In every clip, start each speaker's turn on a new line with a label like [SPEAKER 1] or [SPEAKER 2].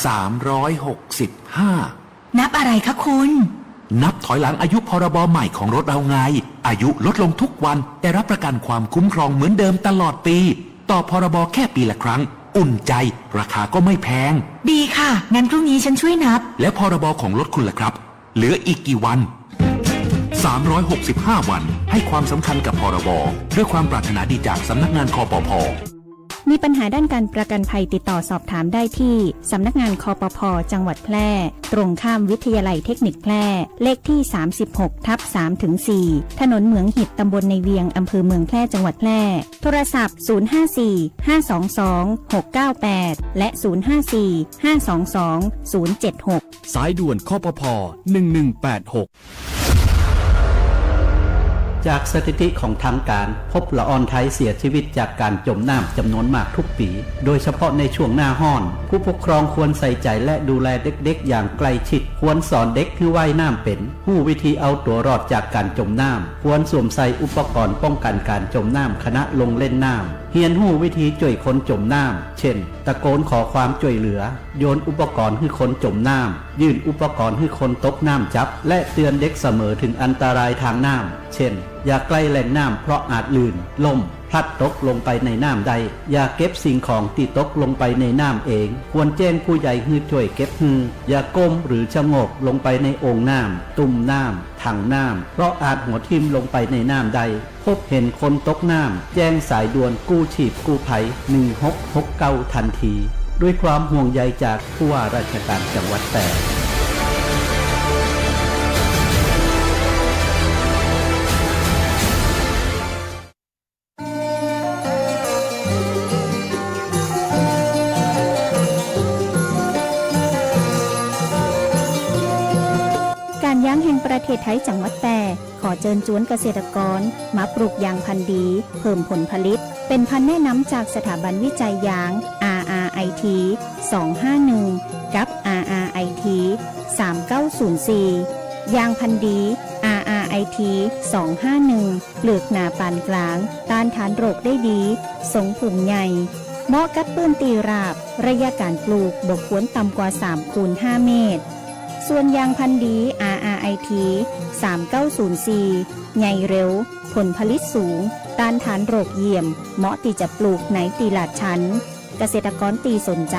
[SPEAKER 1] 365
[SPEAKER 2] นับอะไรคะคุณ
[SPEAKER 1] นับถอยหลังอายุพรบใหม่ของรถเราไงอายุลดลงทุกวันแต่รับประกันความคุ้มครองเหมือนเดิมตลอดปีต่อพรบแค่ปีละครั้งอุ่นใจราคาก็ไม่แพง
[SPEAKER 2] ดีค่ะงั้นพรุ่งนี้ฉันช่วยนับ
[SPEAKER 1] แล้วพรบของรถคุณล่ะครับเหลืออีกกี่วัน365วันให้ความสำคัญกับพรบด้วยความปรารถนาดีจากสำนักงานคปภ.
[SPEAKER 3] มีปัญหาด้านการประกันภัยติดต่อสอบถามได้ที่สำนักงานคปภ.จังหวัดแพร่ตรงข้ามวิทยาลัยเทคนิคแพร่เลขที่ 36/3-4 ถนนเหมืองหิดตำบลในเวียงอำเภอเมืองแพร่จังหวัดแพร่โทรศัพท์ 054-522-698 และ 054-522-076
[SPEAKER 4] สายด่วนคปภ. 1186
[SPEAKER 5] จากสถิติของทางการพบละอองไทยเสียชีวิตจากการจมน้ำจำนวนมากทุกปีโดยเฉพาะในช่วงหน้าร้อนผู้ปกครองควรใส่ใจและดูแลเด็กๆอย่างใกล้ชิดควรสอนเด็กให้ว่ายน้ำเป็นรู้วิธีเอาตัวรอดจากการจมน้ำควรสวมใส่อุปกรณ์ป้องกันการจมน้ำขณะลงเล่นน้ำเรียนรู้วิธีช่วยคนจมน้ำเช่นตะโกนขอความช่วยเหลือโยนอุปกรณ์ให้คนจมน้ำยื่นอุปกรณ์ให้คนตกน้ำจับและเตือนเด็กเสมอถึงอันตรายทางน้ำเช่นอย่าใกล้แหล่งน้ำเพราะอาจลื่นล่มพลัดตกลงไปในน้ำใดอย่าเก็บสิ่งของที่ตกลงไปในน้ำเองควรแจ้งผู้ใหญ่ให้ช่วยเก็บอย่าก้มหรือชะโงกลงไปในโอ่งน้ำตุ่มน้ำถังน้ำเพราะอาจหัวทิ่มลงไปในน้ำใดพบเห็นคนตกน้ำแจ้งสายด่วนกู้ชีพกู้ภัย1669ทันทีด้วยความห่วงใยจากผู้ว่าราชการจังหวัดแพร่
[SPEAKER 3] การยางแห่งประเทศไทยจังหวัดแพร่ขอเชิญชวนเกษตรกรมาปลูกยางพันธุ์ดีเพิ่มผลผลิตเป็นพันธุ์แนะนำจากสถาบันวิจัยยาง RRIT 251 กับ RRIT 3904 ยางพันธุ์ดี RRIT 251เปลือกหนาปานกลางต้านทานโรคได้ดีทรงผุ่มใหญ่เหมาะกับพื้นที่ราบระยะการปลูกบ่ควรต่ำกว่า 3x5 เมตรส่วนยางพันธุ์ดี RRIT 3904 ใหญ่เร็วผลผลิตสูงต้านทานโรคเยี่ยมเหมาะที่จะปลูกในตีลาดชั้นเกษตรกรตีสนใจ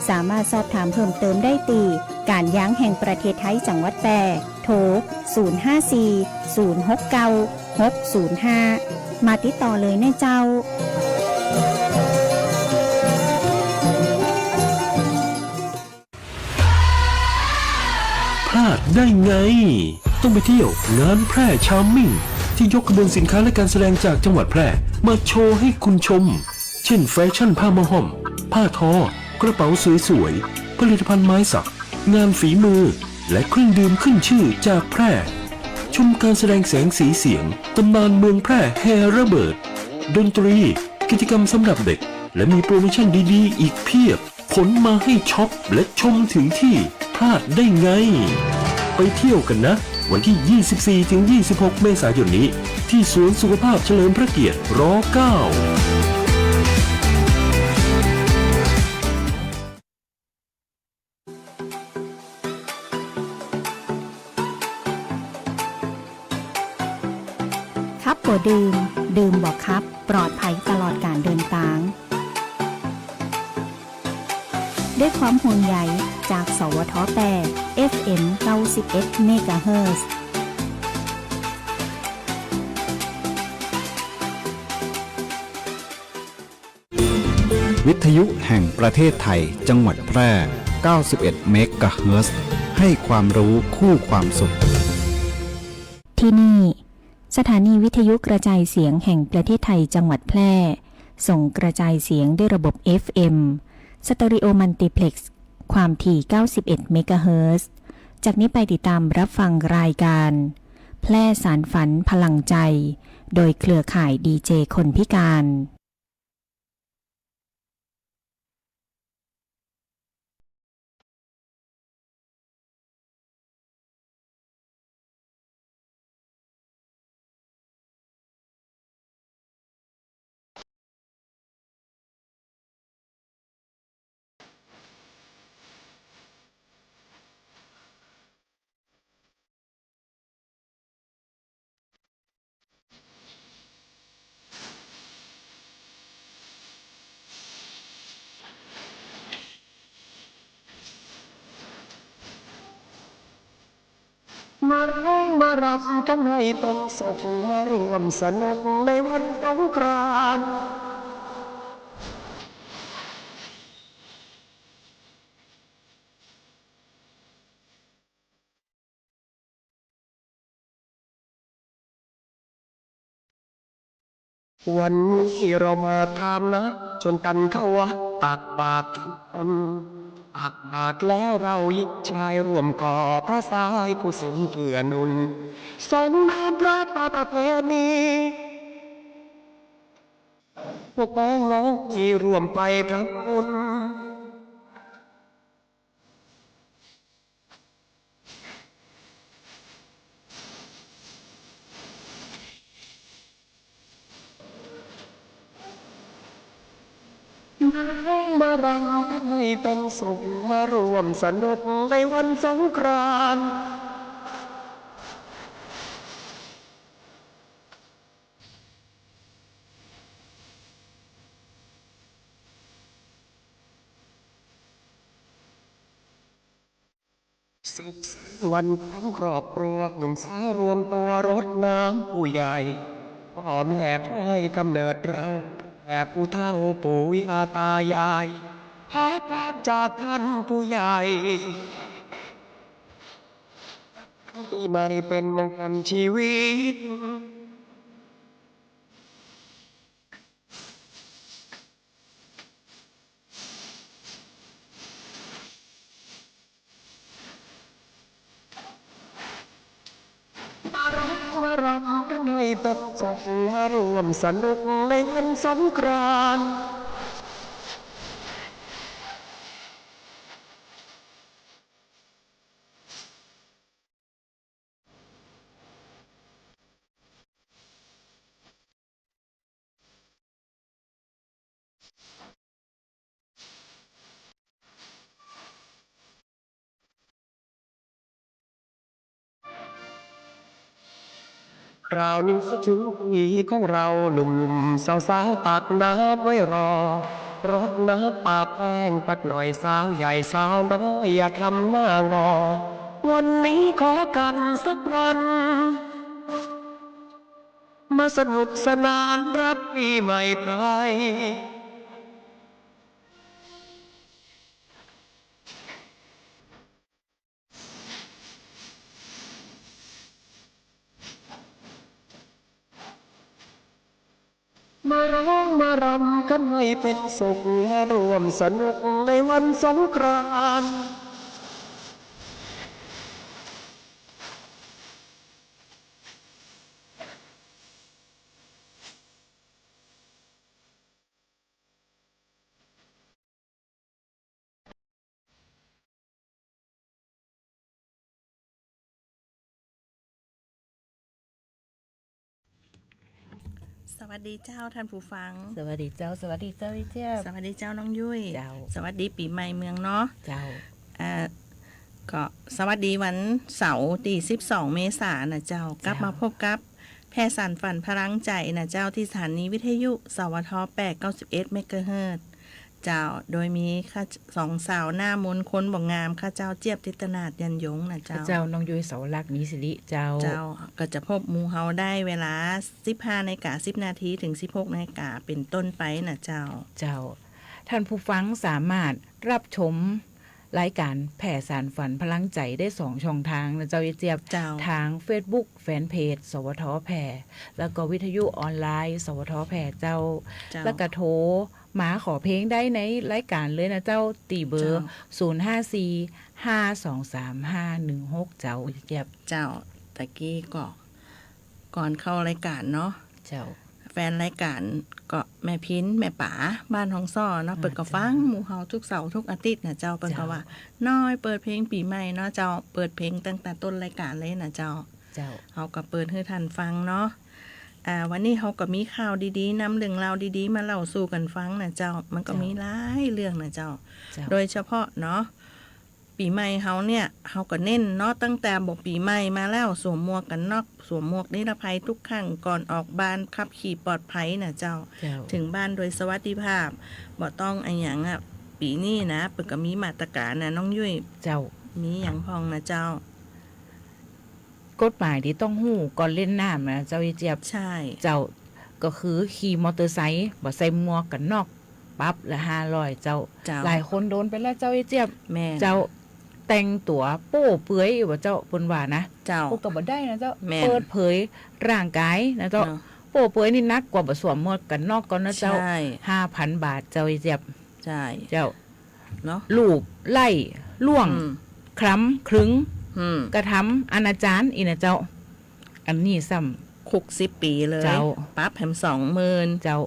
[SPEAKER 3] สามารถสอบถามเพิ่มเติมได้ตีการยางแห่งประเทศไทยจังหวัดแพร่โทร 054-069-605 มาติดต่อเลยนะเจ้า
[SPEAKER 6] พลาดได้ไงต้องไปเที่ยวงานแพร่ชาร์มมิ่งที่ยกขบวนสินค้าและการแสดงจากจังหวัดแพร่มาโชว์ให้คุณชมเช่นแฟชั่นผ้ามะฮ่อมผ้าทอกระเป๋าสวยๆผลิตภัณฑ์ไม้สักงานฝีมือและเครื่องดื่มขึ้นชื่อจากแพร่ชมการแสดงแสงสีเสียงตำนานเมืองแพร่แห่ระเบิดดนตรีกิจกรรมสำหรับเด็กและมีโปรโมชั่นดีๆอีกเพียบขนมาให้ช็อปและชมถึงที่พลาดได้ไงไปเที่ยวกันนะวันที่ 24-26 เมษายนนี้ที่สวนสุขภาพเฉลิมพระเกียรติร9
[SPEAKER 3] ครับบ่ดื่มบ่ครับปลอดภัยตลอดการเดินทางด้วยความห่วงใยจากสวท8 FM 91 เมกะเฮิรตซ์
[SPEAKER 7] วิทยุแห่งประเทศไทยจังหวัดแพร่ 91 เมกะเฮิรตซ์ให้ความรู้คู่ความสุข
[SPEAKER 3] ที่นี่สถานีวิทยุกระจายเสียงแห่งประเทศไทยจังหวัดแพร่ส่งกระจายเสียงด้วยระบบ FM สเตอริโอมัลติเพล็กซ์ความถี่ 91 เมกะเฮิรตซ์จากนี้ไปติดตามรับฟังรายการแพร่สารฝันพลังใจโดยเครือข่ายดีเจคนพิการ
[SPEAKER 8] มารำกันให้เป็นสุขมารวมสนุกในวันสงกรานต์วันนี้เรามาทำนะจนกันเข้าวัดตักบาตรตักบาตรแล้วเรายิบชายร่วมก่อพระสายผู้สูงเกื้อหนุนสมน้ำพระประเพณีพวกน้องที่ร่วมไปทำบุญมารำให้เป็นสุขมารวมสนุกในวันสงกรานต์สุขวันทั้งครอบครัวหนุ่มสาวรวมตัวรดน้ำผู้ใหญ่พ่อแม่ให้กำเนิดเราแม่ผู้เฒ่าปู่ย่าตายายพาจากท่านผู้ใหญ่ที่ไม่เป็นมงคลชีวิตมารำให้เป็นสุขมารวมสนุกในวันสงกรานต์คราวนี้ถึงปีของเราหนุ่มสาวตักน้ำไว้รดน้ำปาแป้งปัดหน่อยสาวใหญ่สาวน้อยอย่าทำหน้างอวันนี้ขอกันสักวันมาสนุกสนานรับปีใหม่ไทยมารำกันให้เป็นสุขรวมสนุกในวันสงกรานต์
[SPEAKER 9] สวัสดีเจ้าท่านผู้ฟัง
[SPEAKER 10] สวัสดีเจ้าสวัสดีเจ้าพี่เจี๊ยบ
[SPEAKER 9] สวัสดีเจ้าน้องยุ้ย
[SPEAKER 10] เจ้า
[SPEAKER 9] สวัสดีปีใหม่เมืองเนาะ
[SPEAKER 10] เจ้า
[SPEAKER 9] ก็สวัสดีวันเสาร์ที่12 เมษายนนะเจ้ากลับมาพบกับแพร่สานฝันพลังใจนะเจ้าที่สถานีวิทยุสวท891 เมกะเฮิรตซ์เจ้าโดยมีข้าสองสาวหน้ามนต์คนบ่งามข้าเจ้าเจี๊ยบทิตนาถยันยงนะเจ้า
[SPEAKER 10] เจ้าน้องยุ้ยเสาลักษณ์มีสิริเจ้า
[SPEAKER 9] เจ้าก็จะพบหมูเฮาได้เวลา 15:10 นาทีถึง 16 นาฬิกาเป็นต้นไปนะเจ้า
[SPEAKER 10] เจ้า ท่านผู้ฟังสามารถรับชมรายการแผ่สารฝันพลังใจได้2ช่องทางนะเจ้าเจี๊ยบ
[SPEAKER 9] เจ้า
[SPEAKER 10] ทาง Facebook แฟนเพจสวทแผ่แล้วก็วิทยุออนไลน์สวทแผ่เจ้า
[SPEAKER 9] เจ้า
[SPEAKER 10] แล้วก็โทรมาขอเพลงได้ในรายการเลยนะเจ้าตีเบอร์ 054-523-516 เจ้าเจี๊ยบ
[SPEAKER 9] เจ้าตะกี้ก็ก่อนเข้ารายการเนาะ
[SPEAKER 10] เจ้า
[SPEAKER 9] แฟนรายการก็แม่พินแม่ป๋าบ้านทองซ้อเนาะเปิดก็ฟังหมู่เฮาทุกเสาร์ทุกอาทิตย์นะเจ้าเปิดก็ว่าน้อยเปิดเพลงปีใหม่เนาะเจ้าเปิดเพลงตั้งแต่ต้นรายการเลยนะเจ้า
[SPEAKER 10] เจ้า
[SPEAKER 9] เฮาก็เปิดให้ท่านฟังเนาะวันนี้เฮาก็มีข่าวดีๆนำเรื่องราวดีๆมาเล่าสู่กันฟังนะเจ้ามันก็มีหลายเรื่องนะเจ้า
[SPEAKER 10] เจ้า
[SPEAKER 9] โดยเฉพาะเนาะปีใหม่เฮาเนี่ยเฮาก็เน้นเนาะตั้งแต่บอกปีใหม่มาแล้วสวมหมวกกันน็อกสวมหมวกนิรภัยทุกครั้งก่อนออกบ้านขับขี่ปลอดภัยนะเจ้า
[SPEAKER 10] เจ้า
[SPEAKER 9] ถึงบ้านโดยสวัสดิภาพบ่ต้องไอ้หยังอ่ะปีนี้นะเปิดก็มีมาตรการนะน้องยุ้ย
[SPEAKER 10] เจ้า
[SPEAKER 9] มีหยังพองนะเจ้า
[SPEAKER 10] กฎหมายที่ต้องหู้ก่อนเล่นน้ำนะเจ้าอีเจี๊ยบ
[SPEAKER 9] ใช่
[SPEAKER 10] เจ้าก็คือขี่มอเตอร์ไซค์บ่ใส่หมวกกันน็อกปรับละ500เจ้า
[SPEAKER 9] เจ้า
[SPEAKER 10] หลายคนโดนไปแล้วเจ้าอีเจี๊ยบ
[SPEAKER 9] แม่น
[SPEAKER 10] เจ้าแต่งตัวโป้เปื้อยว่าเจ้าเพิ่นว่านะ
[SPEAKER 9] เจ้า
[SPEAKER 10] โอ้ก็บ่ได้นะเจ้า
[SPEAKER 9] แม่น
[SPEAKER 10] เปิดเผยร่างกายนะเจ้า
[SPEAKER 9] เนาะ
[SPEAKER 10] โป้เปื้อยนี่นักกว่าบ่สวมหมวกกันน็อกก่อนนะเจ้า
[SPEAKER 9] ใช่
[SPEAKER 10] 5,000 บาทเจ้าอีเจี๊ยบ
[SPEAKER 9] ใช่
[SPEAKER 10] เจ้า
[SPEAKER 9] เนาะ
[SPEAKER 10] ลูบไล่ล่วง
[SPEAKER 9] อืม
[SPEAKER 10] คล้ำครึ้ง
[SPEAKER 9] อืม
[SPEAKER 10] กระทำอนาจารอีนะเจ้า อันนี้ซ้ำ
[SPEAKER 9] คุก10 ปีเลย
[SPEAKER 10] เจ้า
[SPEAKER 9] ปรับแถม20,000
[SPEAKER 10] เจ้า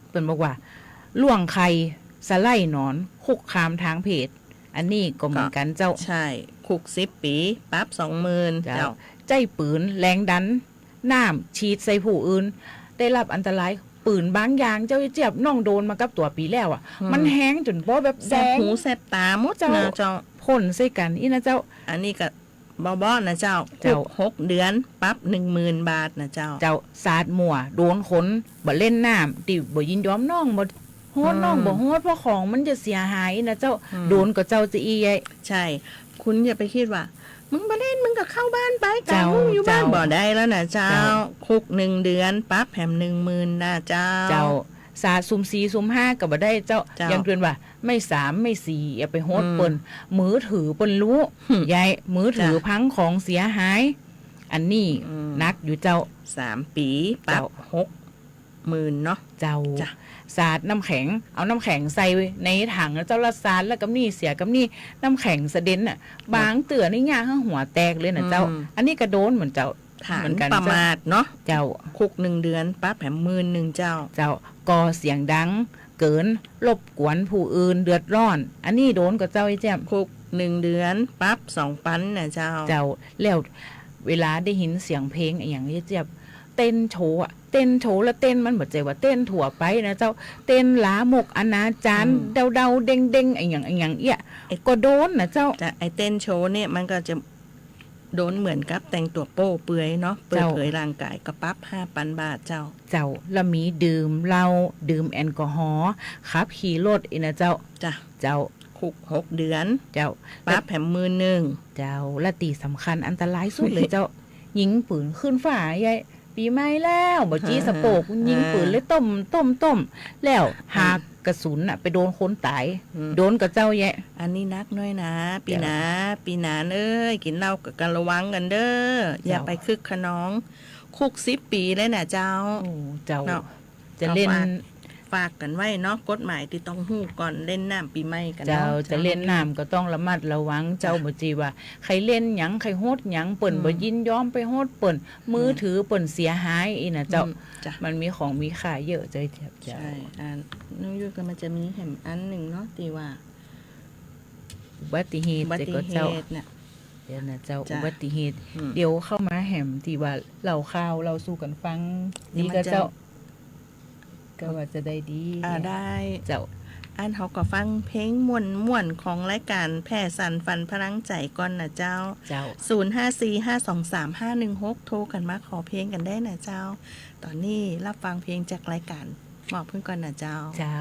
[SPEAKER 10] เปิ้นบอกว่าล่วงไข่สไลด์หนอนคุกคามทางเพศ อันนี้ก็เหมือนกันเจ้า
[SPEAKER 9] ใช่ คุก10 ปีปรับ20,000
[SPEAKER 10] เจ้า
[SPEAKER 9] เจ้า
[SPEAKER 10] ใจปืนแรงดันน้ำฉีดใส่ผู้อื่น ได้รับอันตรายปืนบางอย่างเจ้าเจ็บน้องโดนมากับตัวปีแล้วอ่ะ
[SPEAKER 9] อืม
[SPEAKER 10] มันแห้งจนบ่แบบ
[SPEAKER 9] แส
[SPEAKER 10] แด
[SPEAKER 9] บ
[SPEAKER 10] ง
[SPEAKER 9] หูแสบตาหมด
[SPEAKER 10] เจ้า
[SPEAKER 9] นะเจ้า
[SPEAKER 10] พ่นใส่กันอีนะเจ้า
[SPEAKER 9] อันนี้ก็บอนะเจ้า
[SPEAKER 10] เจ้า
[SPEAKER 9] คุก6 เดือนปรับ10,000 บาทนะเจ้า
[SPEAKER 10] เจ้าสาดหมัวโดนขนบ่เล่นน้ำดิบ่ยินยอมน้องบ่โฮดน้องบ่โฮดเพราะของมันจะเสียหายนะเจ้า
[SPEAKER 9] อืม
[SPEAKER 10] โดนก็เจ้าจะอีไอ้
[SPEAKER 9] ใช่ คุณอย่าไปคิดว่า มึงมาเล่นมึงก็เข้าบ้านไปกั
[SPEAKER 10] เจ้า
[SPEAKER 9] มึงอยู่บ้าน
[SPEAKER 10] เจ้า
[SPEAKER 9] บ่ได้แล้วนะเจ้า
[SPEAKER 10] เจ้า
[SPEAKER 9] คุก1 เดือนปรับแถม10,000นะเจ้า
[SPEAKER 10] เจ้าสาดซุ่ม4ซุ่ม5ก็บ่ได้เจ้า
[SPEAKER 9] เจ้า
[SPEAKER 10] ยังเตือนว่าไม่3ไม่4อย่าไปโฮด
[SPEAKER 9] อืม
[SPEAKER 10] เปิ้นมือถือเปิ้นรู้
[SPEAKER 9] หึ
[SPEAKER 10] ยายมือถือ
[SPEAKER 9] จ้ะ
[SPEAKER 10] พังของเสียหาย อันนี้
[SPEAKER 9] อืม
[SPEAKER 10] นักอยู่เจ้า
[SPEAKER 9] 3 ปีปรับ60,000เนาะ
[SPEAKER 10] เจ้า
[SPEAKER 9] จ้ะ
[SPEAKER 10] สาดน้ำแข็งเอาน้ำแข็งใส่ในถังแล้วเจ้าละสาดแล้วกับนี่เสียกับนี่น้ำแข็งสะเด็นน่ะ บางเตือนี่ย่างข้างหัวแตกเลยนะเจ้า
[SPEAKER 9] อืม
[SPEAKER 10] อันนี้กระโดนเหมือนเจ้า
[SPEAKER 9] ฐาน
[SPEAKER 10] เหมือนกัน
[SPEAKER 9] ประมาทเนาะ
[SPEAKER 10] เจ้า
[SPEAKER 9] คุก1 เดือนปรับแถม11,000เจ้า
[SPEAKER 10] เจ้าก่อเสียงดัง เกินรบกวนผู้อื่นเดือดร้อน อันนี้โดนกับเจ้าไอ้แจ่ม
[SPEAKER 9] คุก1 เดือนปรับ2,000นะเจ้า
[SPEAKER 10] เจ้าแล้วเวลาได้ยินเสียงเพลงอย่างนี้เจ็บเต้นโชว์อะเต้นโชว์แล้วเต้นมันเหมือนใจว่าเต้นถั่วไปนะเจ้าเต้นหลาหมกอนาจาร
[SPEAKER 9] อืม
[SPEAKER 10] เดาเดาๆเด้งเด้งๆไอ้อย่างเอี้ยก็โดนนะเจ้า
[SPEAKER 9] แต่ไอเต้นโชว์เนี่ยมันก็จะโดนเหมือนกับแต่งตัวโป้เปลือยเนาะเปิด
[SPEAKER 10] เจ้า
[SPEAKER 9] เผยร่างกายก็ปรับ5,000 บาทเจ้า
[SPEAKER 10] เจ้าแล้วมีดื่มเหล้าดื่มแอลกอฮอล์ขับขี่รถอีนะเจ้า
[SPEAKER 9] จ้ะ
[SPEAKER 10] เจ้า
[SPEAKER 9] คุก6 เดือน
[SPEAKER 10] เจ้า
[SPEAKER 9] ปรับแถม11,000
[SPEAKER 10] เจ้าและตีสำคัญอันตรายสุดเลย เจ้า ยิงปืนขึ้นฟ้ายายปีใหม่แล้วบ่จี้สะโปกยิงปืนเลยต้มแล้วหากกระสุนน่ะไปโดนคนตาย โดนกับเจ้าแยะ
[SPEAKER 9] อันนี้นักน้อยนะ ปีหนาเอ้ยกินเหล้ากับกันระวังกันเด้ออย่าไปคึกขนอง คุก10 ปีเลยนะเจ้า
[SPEAKER 10] โอ้เจ้า
[SPEAKER 9] เนาะ
[SPEAKER 10] จะเล่น
[SPEAKER 9] ฝากกันไว้เนาะกฎหมายที่ต้องฮู้ก่อนเล่นน้ำปีใหม่กัน
[SPEAKER 10] เจ้า
[SPEAKER 9] เนาะ
[SPEAKER 10] จะเล่นน้ำก็ต้องระมัดระวังเจ้าบ่จีว่าใครเล่นหยังใครโฮดหยังเปิ่นบ่ยินยอมไปโฮดเปิ่นมือถือเปิ่นเสียหายอีนะเจ้า
[SPEAKER 9] จ้ะ
[SPEAKER 10] มันมีของมีค่าเยอะเจ้าเจ้า
[SPEAKER 9] ใช่น้องยุ้ยก็มันจะมีแหมอันหนึ่งเนาะตีว่า
[SPEAKER 10] อุบัติเหตุ
[SPEAKER 9] อุบั
[SPEAKER 10] เจ้า
[SPEAKER 9] ติ
[SPEAKER 10] ก็
[SPEAKER 9] เห
[SPEAKER 10] เจ้า
[SPEAKER 9] ตุเนี่ย
[SPEAKER 10] เดี๋ยวนะเจ้า
[SPEAKER 9] จ้ะ
[SPEAKER 10] อุบัติเหตุ
[SPEAKER 9] อืม
[SPEAKER 10] เดี๋ยวเข้ามาแหมที่ว่าเราข่าวเราสู้กันฟัง
[SPEAKER 9] นี่
[SPEAKER 10] ดี
[SPEAKER 9] มัน
[SPEAKER 10] ก็
[SPEAKER 9] จะ
[SPEAKER 10] เจ้า ก็ว่าจะได้ดี
[SPEAKER 9] ได้
[SPEAKER 10] เจ้า
[SPEAKER 9] อันเขาก็ฟังเพลงม่วนๆของรายการแผ่สันฟันพลังใจก่อนนะเจ้า
[SPEAKER 10] เจ้า
[SPEAKER 9] 0545235516 โทรกันมาขอเพลงกันได้นะเจ้า ตอนนี้รับฟังเพลงจากรายการหมอบเพื่อนก่อนนะเจ้า
[SPEAKER 10] เจ้า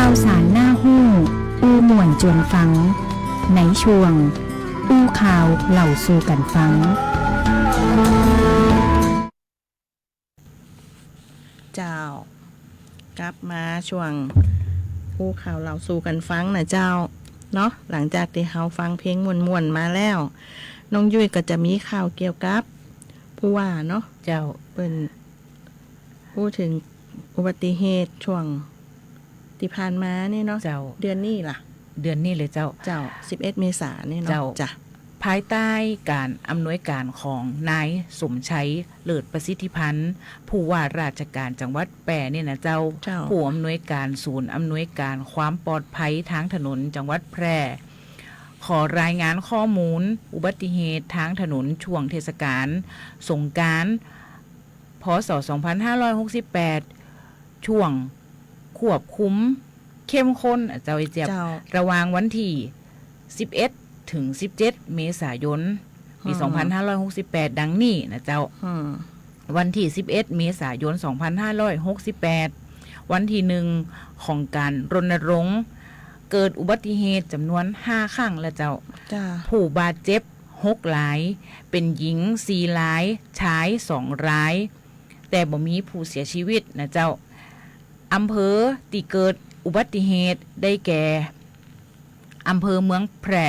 [SPEAKER 3] ข่าวสารหน้าหู้อู้ม่วนจวนฟัง ในช่วง อู้ข่าวเหล่าสู่กันฟัง
[SPEAKER 9] เจ้ากลับมาช่วงอู้ข่าวเราสู่กันฟังนะเจ้าเนาะหลังจากที่เราฟังเพลงม่วนๆมาแล้วน้องยุ้ยก็จะมีข่าวเกี่ยวกับผู้ว่าเนาะ
[SPEAKER 10] เจ้า
[SPEAKER 9] เป็นพูดถึงอุบัติเหตุช่วงที่ผ่านมานี่เนาะ
[SPEAKER 10] เจ้า
[SPEAKER 9] เดือนนี้ล่ะ
[SPEAKER 10] เดือนนี้เลยเจ้า
[SPEAKER 9] เจ้า11 เมษายนนี่เนาะ
[SPEAKER 10] เจ้า
[SPEAKER 9] จ้ะ
[SPEAKER 10] ภายใต้การอำนวยการของนายสมชัยเลิศประสิทธิพันธ์ผู้ว่าราชการจังหวัดแปรเนี่ยนะเจ้า
[SPEAKER 9] เจ้า
[SPEAKER 10] ผู้อำนวยการศูนย์อำนวยการความปลอดภัยทางถนนจังหวัดแพร่ ขอรายงานข้อมูลอุบัติเหตุทางถนนช่วงเทศกาลสงกรานต์พ.ศ. 2568 ช่วงควบคุมเข้มข้นเจ้าไอเจ็บ
[SPEAKER 9] เจ้า
[SPEAKER 10] ระหว่างวันที่11 ถึง 17 เมษายน ปี 2568 ดังนี้นะเจ้า วันที่ 11 เมษายน 2568 วันที่ 1 ของการรณรงค์เกิดอุบัติเหตุจำนวน 5 ครั้งแล้วเจ้า
[SPEAKER 9] จ้า
[SPEAKER 10] ผู้บาดเจ็บ 6 ราย เป็นหญิง 4 ราย ชาย 2 ราย แต่บ่มีผู้เสียชีวิตนะเจ้า อำเภอที่เกิดอุบัติเหตุได้แก่อำเภอเมืองแพร่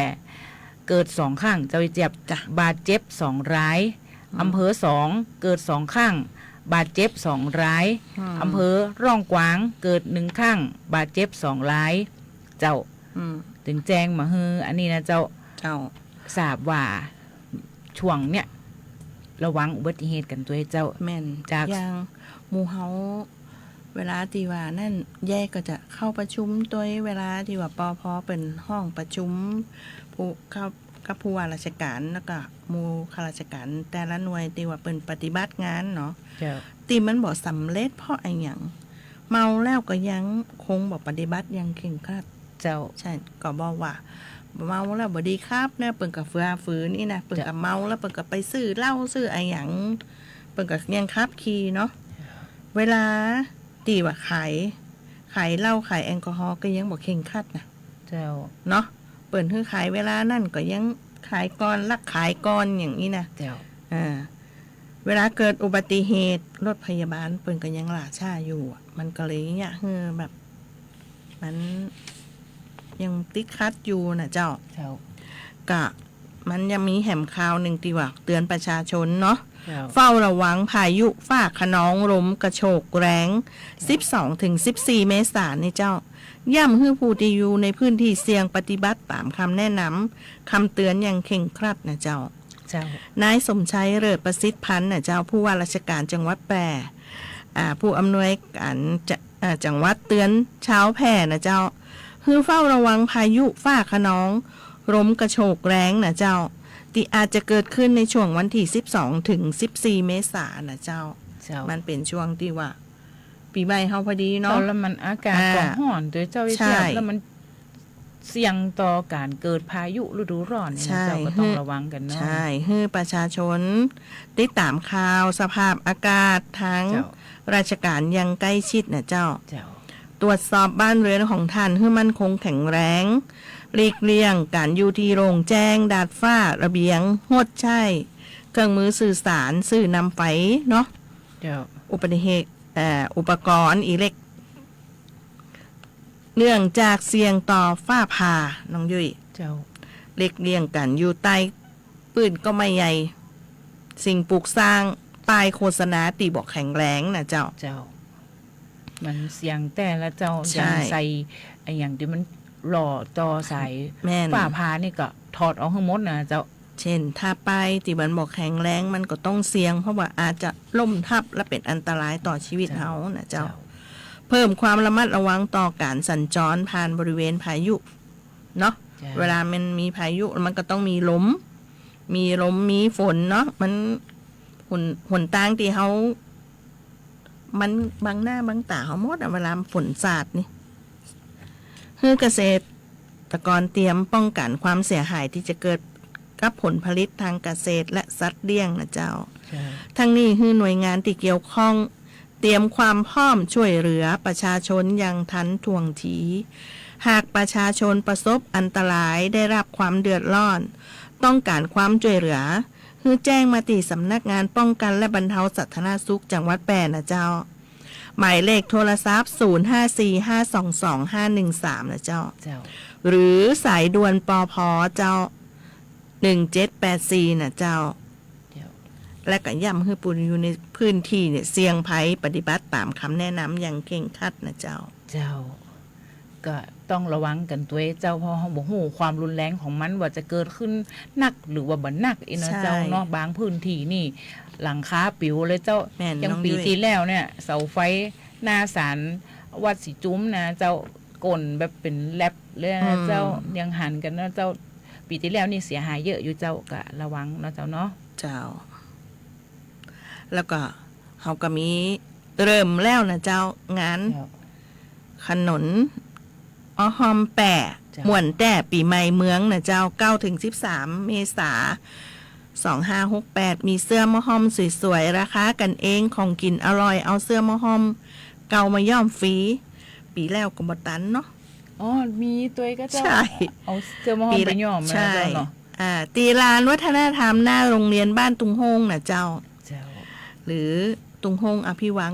[SPEAKER 10] เกิด2 ครั้งเจ้าเจ็บบาดเจ็บ2 รายอำเภอ2เกิด2 ครั้งบาดเจ็บ2 รายอำเภอร่องกวางเกิด1 ครั้งบาดเจ็บ2 รายเจ้าถึงแจ้งมาฮืออันนี้นะเจ้าทราบว่าช่วงเนี้ยระวังอุบัติเหตุกันด้วยเจ้า
[SPEAKER 9] แม่น
[SPEAKER 10] จาก
[SPEAKER 9] อย่างหมู่เฮาเวลาที่ว่านั่นแยกก็จะเข้าประชุมตัวเวลาที่ว่าปพเป็นห้องประชุมผู้เข้ากับผู้ว่าราชการแล้วก็หมู่ข้าราชการแต่ละหน่วยที่ว่าเป็นปฏิบัติงานเนาะ
[SPEAKER 10] เจ้า
[SPEAKER 9] ตีมันบ่สำเร็จเพราะไอ้หยังเมาแล้วก็ยังคงบ่ปฏิบัติอยังเข่งครัด
[SPEAKER 10] เจ้า
[SPEAKER 9] ใช่ก็บอกว่าเมาแล้วบ่ดีครับเนี่ยเปิ่นก็ฝืนนี่นะเปิ่นก็เมาแล้วเปิ่นก็ไปซื้อเหล้าซื้อไอ้หยังเปิ่นก็ยังขับขี่เนาะเวลาตีว่าขายเหล้าขายแอลกอฮอล์ก็ยังบ่เข่งครัดนะ
[SPEAKER 10] เจ้า
[SPEAKER 9] เนาะเปิ่นคือขายเวลานั่นก็ยังขายก่อนลักขายก่อนอย่างนี้นะ
[SPEAKER 10] เจ้า
[SPEAKER 9] เวลาเกิดอุบัติเหตุรถพยาบาลเปิ่นก็ยังล่าช้าอยู่อะมันก็เลยเนี่ยแบบ มันยังติดคัดอยู่นะเจ้า
[SPEAKER 10] เจ้า
[SPEAKER 9] กะมันยังมีแหมข่าวหนึ่งที่ว่าเตือนประชาชนเนาะ
[SPEAKER 10] เจ้า
[SPEAKER 9] เฝ้าระวังพายุฟ้าคะนองลมกระโชกแรง 12-14 เมษายนนี่เจ้า ย่ำให้ผู้ที่อยู่ในพื้นที่เสี่ยงปฏิบัติตามคำแนะนำคำเตือนอย่างเคร่งครัดนะเจ้า
[SPEAKER 10] เจ้า
[SPEAKER 9] นายสมชัยเลิศประสิทธิพันธ์นะเจ้าผู้ว่าราชการจังหวัดแพร่ผู้อำนวยการจังหวัดเตือนชาวแพร่นะเจ้าคือเฝ้าระวังพายุฟ้าคะนองลมกระโชกแรงนะเจ้าที่อาจจะเกิดขึ้นในช่วงวันที่12 ถึง 14 เมษายนนะเจ้า
[SPEAKER 10] เจ้า
[SPEAKER 9] มันเป็นช่วงที่ว่า ปีใหม่เฮาพอดีเนาะ
[SPEAKER 10] แล้วมันอากาศก็ร้อนด้วยเจ้า
[SPEAKER 9] ใช่
[SPEAKER 10] เจ้าแล้วมันเสี่ยงต่อการเกิดพายุฤดูร้อนเนี่ยนะเจ้าก็ต้องระวังกันเนาะ
[SPEAKER 9] ใช่ให้ประชาชนได้ตามข่าวสภาพอากาศทั้ง
[SPEAKER 10] เจ้า
[SPEAKER 9] ราชการยังใกล้ชิดนะเจ้า
[SPEAKER 10] เจ้า
[SPEAKER 9] ตรวจสอบบ้านเรือนของท่านให้มั่นคงแข็งแรงหลีกเลี่ยงการอยู่ที่โรงแจ้งดาดฟ้าระเบียงหดใช่เครื่องมือสื่อสารสื่อนำไฟเนาะ
[SPEAKER 10] เจ้า
[SPEAKER 9] อุปกรณ์อิเล็กเนื่องจากเสี่ยงต่อฟ้าผ่าน้องยุ้ย
[SPEAKER 10] เจ้า
[SPEAKER 9] หลีกเลี่ยงกันอยู่ใต้ปืนก็ไม่ใหญ่ สิ่งปลูกสร้างป้ายโฆษณาตีบอกแข็งแรงนะเจ้า
[SPEAKER 10] เจ้า มันเสี่ยงแต่ละเจ้า
[SPEAKER 9] ใช่
[SPEAKER 10] อย่างใส่ไอ้อย่างที่มันหล่อต่อสาย
[SPEAKER 9] แม่น
[SPEAKER 10] ฝ่าพานี่ก็ถอดออกทั้งหมดนะเจ้า
[SPEAKER 9] เช่นถ้าป้ายที่มันบอกแข็งแรงมันก็ต้องเสี่ยง เพราะว่าอาจจะล่มทับและเป็นอันตรายต่อชีวิตเฮานะเจ้า เพิ่มความระมัดระวังต่อการสัญจรผ่านบริเวณพายุเนาะ
[SPEAKER 10] จ้ะ
[SPEAKER 9] เวลามันมีพายุมันก็ต้องมีลมมีฝนเนาะมันหนทางที่เขามันบังหน้าบังตาเขาหมดอะเวลาฝนสาดนี่คือเกษตรกรเตรียมป้องกันความเสียหายที่จะเกิดกับผลผลิตทางเกษตรและสัตว์เลี้ยงนะเจ้า ทั้งนี้คือหน่วยงานที่เกี่ยวข้อง เตรียมความพร้อมช่วยเหลือประชาชนอย่างทันท่วงทีหากประชาชนประสบอันตรายได้รับความเดือดร้อนต้องการความช่วยเหลือคือแจ้งมาที่สำนักงานป้องกันและบรรเทาสาธารณสุขจังหวัดแปรนะเจ้าหมายเลขโทรศัพท์0545222513นะเจ้าหรือสายด่วนปพเจ้า1784นะเจ้าและก็ย้ำให้ผู้อยู่ในพื้นที่เนี่ยเสี่ยงภัยปฏิบัติตามคำแนะนำอย่างเคร่งครัดนะเจ้า
[SPEAKER 10] ก็ต้องระวังกันตัวเจ้าเพราะเขาบอกหูความรุนแรงของมันว่าจะเกิดขึ้นหนักหรือว่าบ่หนักอีนะเจ้าเนาะบางพื้นที่นี่หลังคาปิวเลยเจ้าอย่างปีที่แล้วเนี่ยเสาไฟหน้าศาลวัดสีจุ้มนะเจ้ากลนแบบเป็นแลบเลยนะเจ้ายังหันกันนะเจ้าปีที่แล้วนี่เสียหายเยอะอยู่เจ้าก็ระวังเนาะเจ้าเนาะ
[SPEAKER 9] แล้วก็เขาก็มีเริ่มแล้วนะเจ้างานขนนอ้อหอมแปะม่วนแต่ปีใหม่เมืองนะเจ้า9-13 เมษา2568มีเสื้อมะฮ่อมสวยๆราคากันเองของกินอร่อยเอาเสื้อมะฮ่อมเก่ามาย่อมฟรีปีแล้วก็บ่ตันเนาะ
[SPEAKER 10] มีตัวก็เจ้าเอาเสื้อมะฮ่อมไปย่อม
[SPEAKER 9] นะเจ้าเนาะตีลานวัฒนธรรมหน้าโรงเรียนบ้านตุงโฮงนะเจ้าหรือตุงโฮงอภิวัง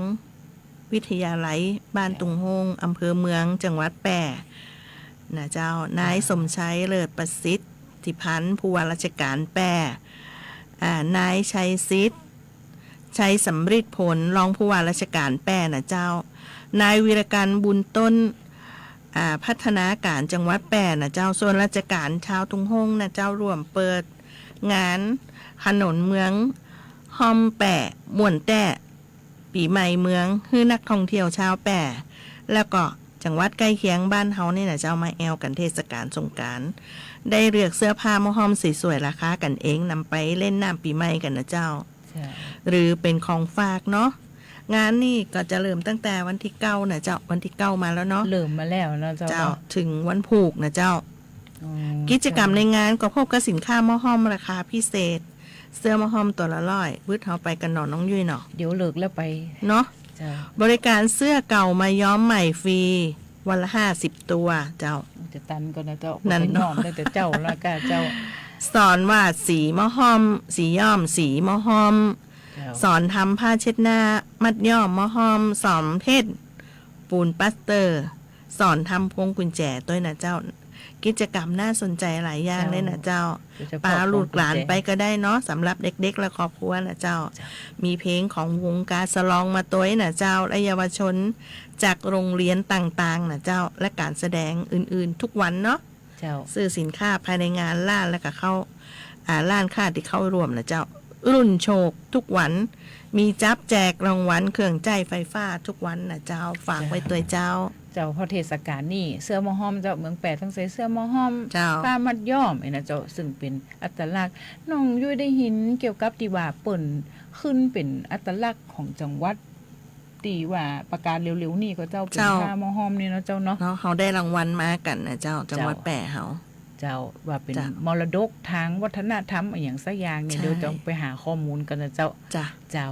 [SPEAKER 9] วิทยาลัยบ้านตุงโฮงอำเภอเมืองจังหวัดแปรนะเจ้านายสมชัยเลิศประสิทธิพันธ์ผู้ว่าราชการแปรนายชัยศิษฐ์ชัยสำริดผลรองผู้ว่าราชการแปรนะเจ้านายวีรการบุญต้นพัฒนาการจังหวัดแปรนะเจ้าส่วนราชการชาวตุงโฮงนะเจ้าร่วมเปิดงานถนนเมืองฮอมแปะม่วนแต่ปีใหม่เมืองคือนักท่องเที่ยวชาวแปะแล้วก็จังหวัดใกล้เคียงบ้านเฮานี่นะเจ้ามาแอลกันเทศกาลสงกรานต์ได้เลือกเสื้อผ้ามะฮ่อมสวยๆราคากันเองนำไปเล่นน้ำปีใหม่กันนะเจ้าหรือเป็นของฝากเนาะงานนี่ก็จะเริ่มตั้งแต่วันที่9นะเจ้าวันที่9มาแล้วเนาะ
[SPEAKER 10] เริ่มมาแล้วนะเจ้า
[SPEAKER 9] ถึงวันผูกนะเจ้ากิจกรรมในงานก็พบกับสินค้ามะฮ่อมราคาพิเศษเสื้อมะฮ่อมตัวละ100วืดเฮาไปกันหนอน้องยุ้ยเนาะ
[SPEAKER 10] เดี๋ยวเลิกแล้วไป
[SPEAKER 9] เนาะบริการเสื้อเก่ามาย้อมใหม่ฟรีวันละ50 ตัวเจ้า
[SPEAKER 10] จะตันก็นะเจ้านั่นน้อมได้แต่เจ้าแล้วก็เจ้า
[SPEAKER 9] สอนวาดสีมะฮ่อมสีย้อมสีมะฮ่อมสอนทำผ้าเช็ดหน้ามัดย้อมมะฮ่อมสอนเพชรปูนปัสเตอร์สอนทำพวงกุญแจด้วยนะเจ้ากิจกรรมน่าสนใจหลายอย่างเลยนะเจ้าปาลูกหลานไปก็ได้เนาะสำหรับเด็กๆและครอบครัวนะเจ้ามีเพลงของวงการสลองมาตัวนะเจ้าและเยาวชนจากโรงเรียนต่างๆนะเจ้าและการแสดงอื่นๆทุกวันเนาะซื้อสินค้าภายในงานร้านแล้วก็เข้าร้านค้าที่เข้ารวมนะเจ้ารุ่นโชคทุกวันมีจับแจกรางวัลเครื่องใจไฟฟ้าทุกวันนะเจ้าฝากไว้ตัวเจ้า
[SPEAKER 10] พอเทศกาลนี่เสื้อมะฮ่อมเจ้าเมืองแปดทั้งใส่เสื้อมะฮ่อมผ้ามัดย้อมไอ้นะเจ้าซึ่งเป็นอัตลักษณ์น้องยุ้ยได้ยินเกี่ยวกับที่ว่าเปิ่นขึ้นเป็นอัตลักษณ์ของจังหวัดตีว่าประกาศเร็วๆนี่ก็เจ้าเป็นผ้ามะฮ่อมนี่นะเจ้าเนาะ
[SPEAKER 9] เขาได้รางวัลมากันนะเจ้าจังหวัดแปะ
[SPEAKER 10] เจ้าว่าเป็นมรดกทางวัฒนธรรมอย่างสักอย่างเนี่ยเดี๋ยวจะไปหาข้อมูลกันนะเจ้า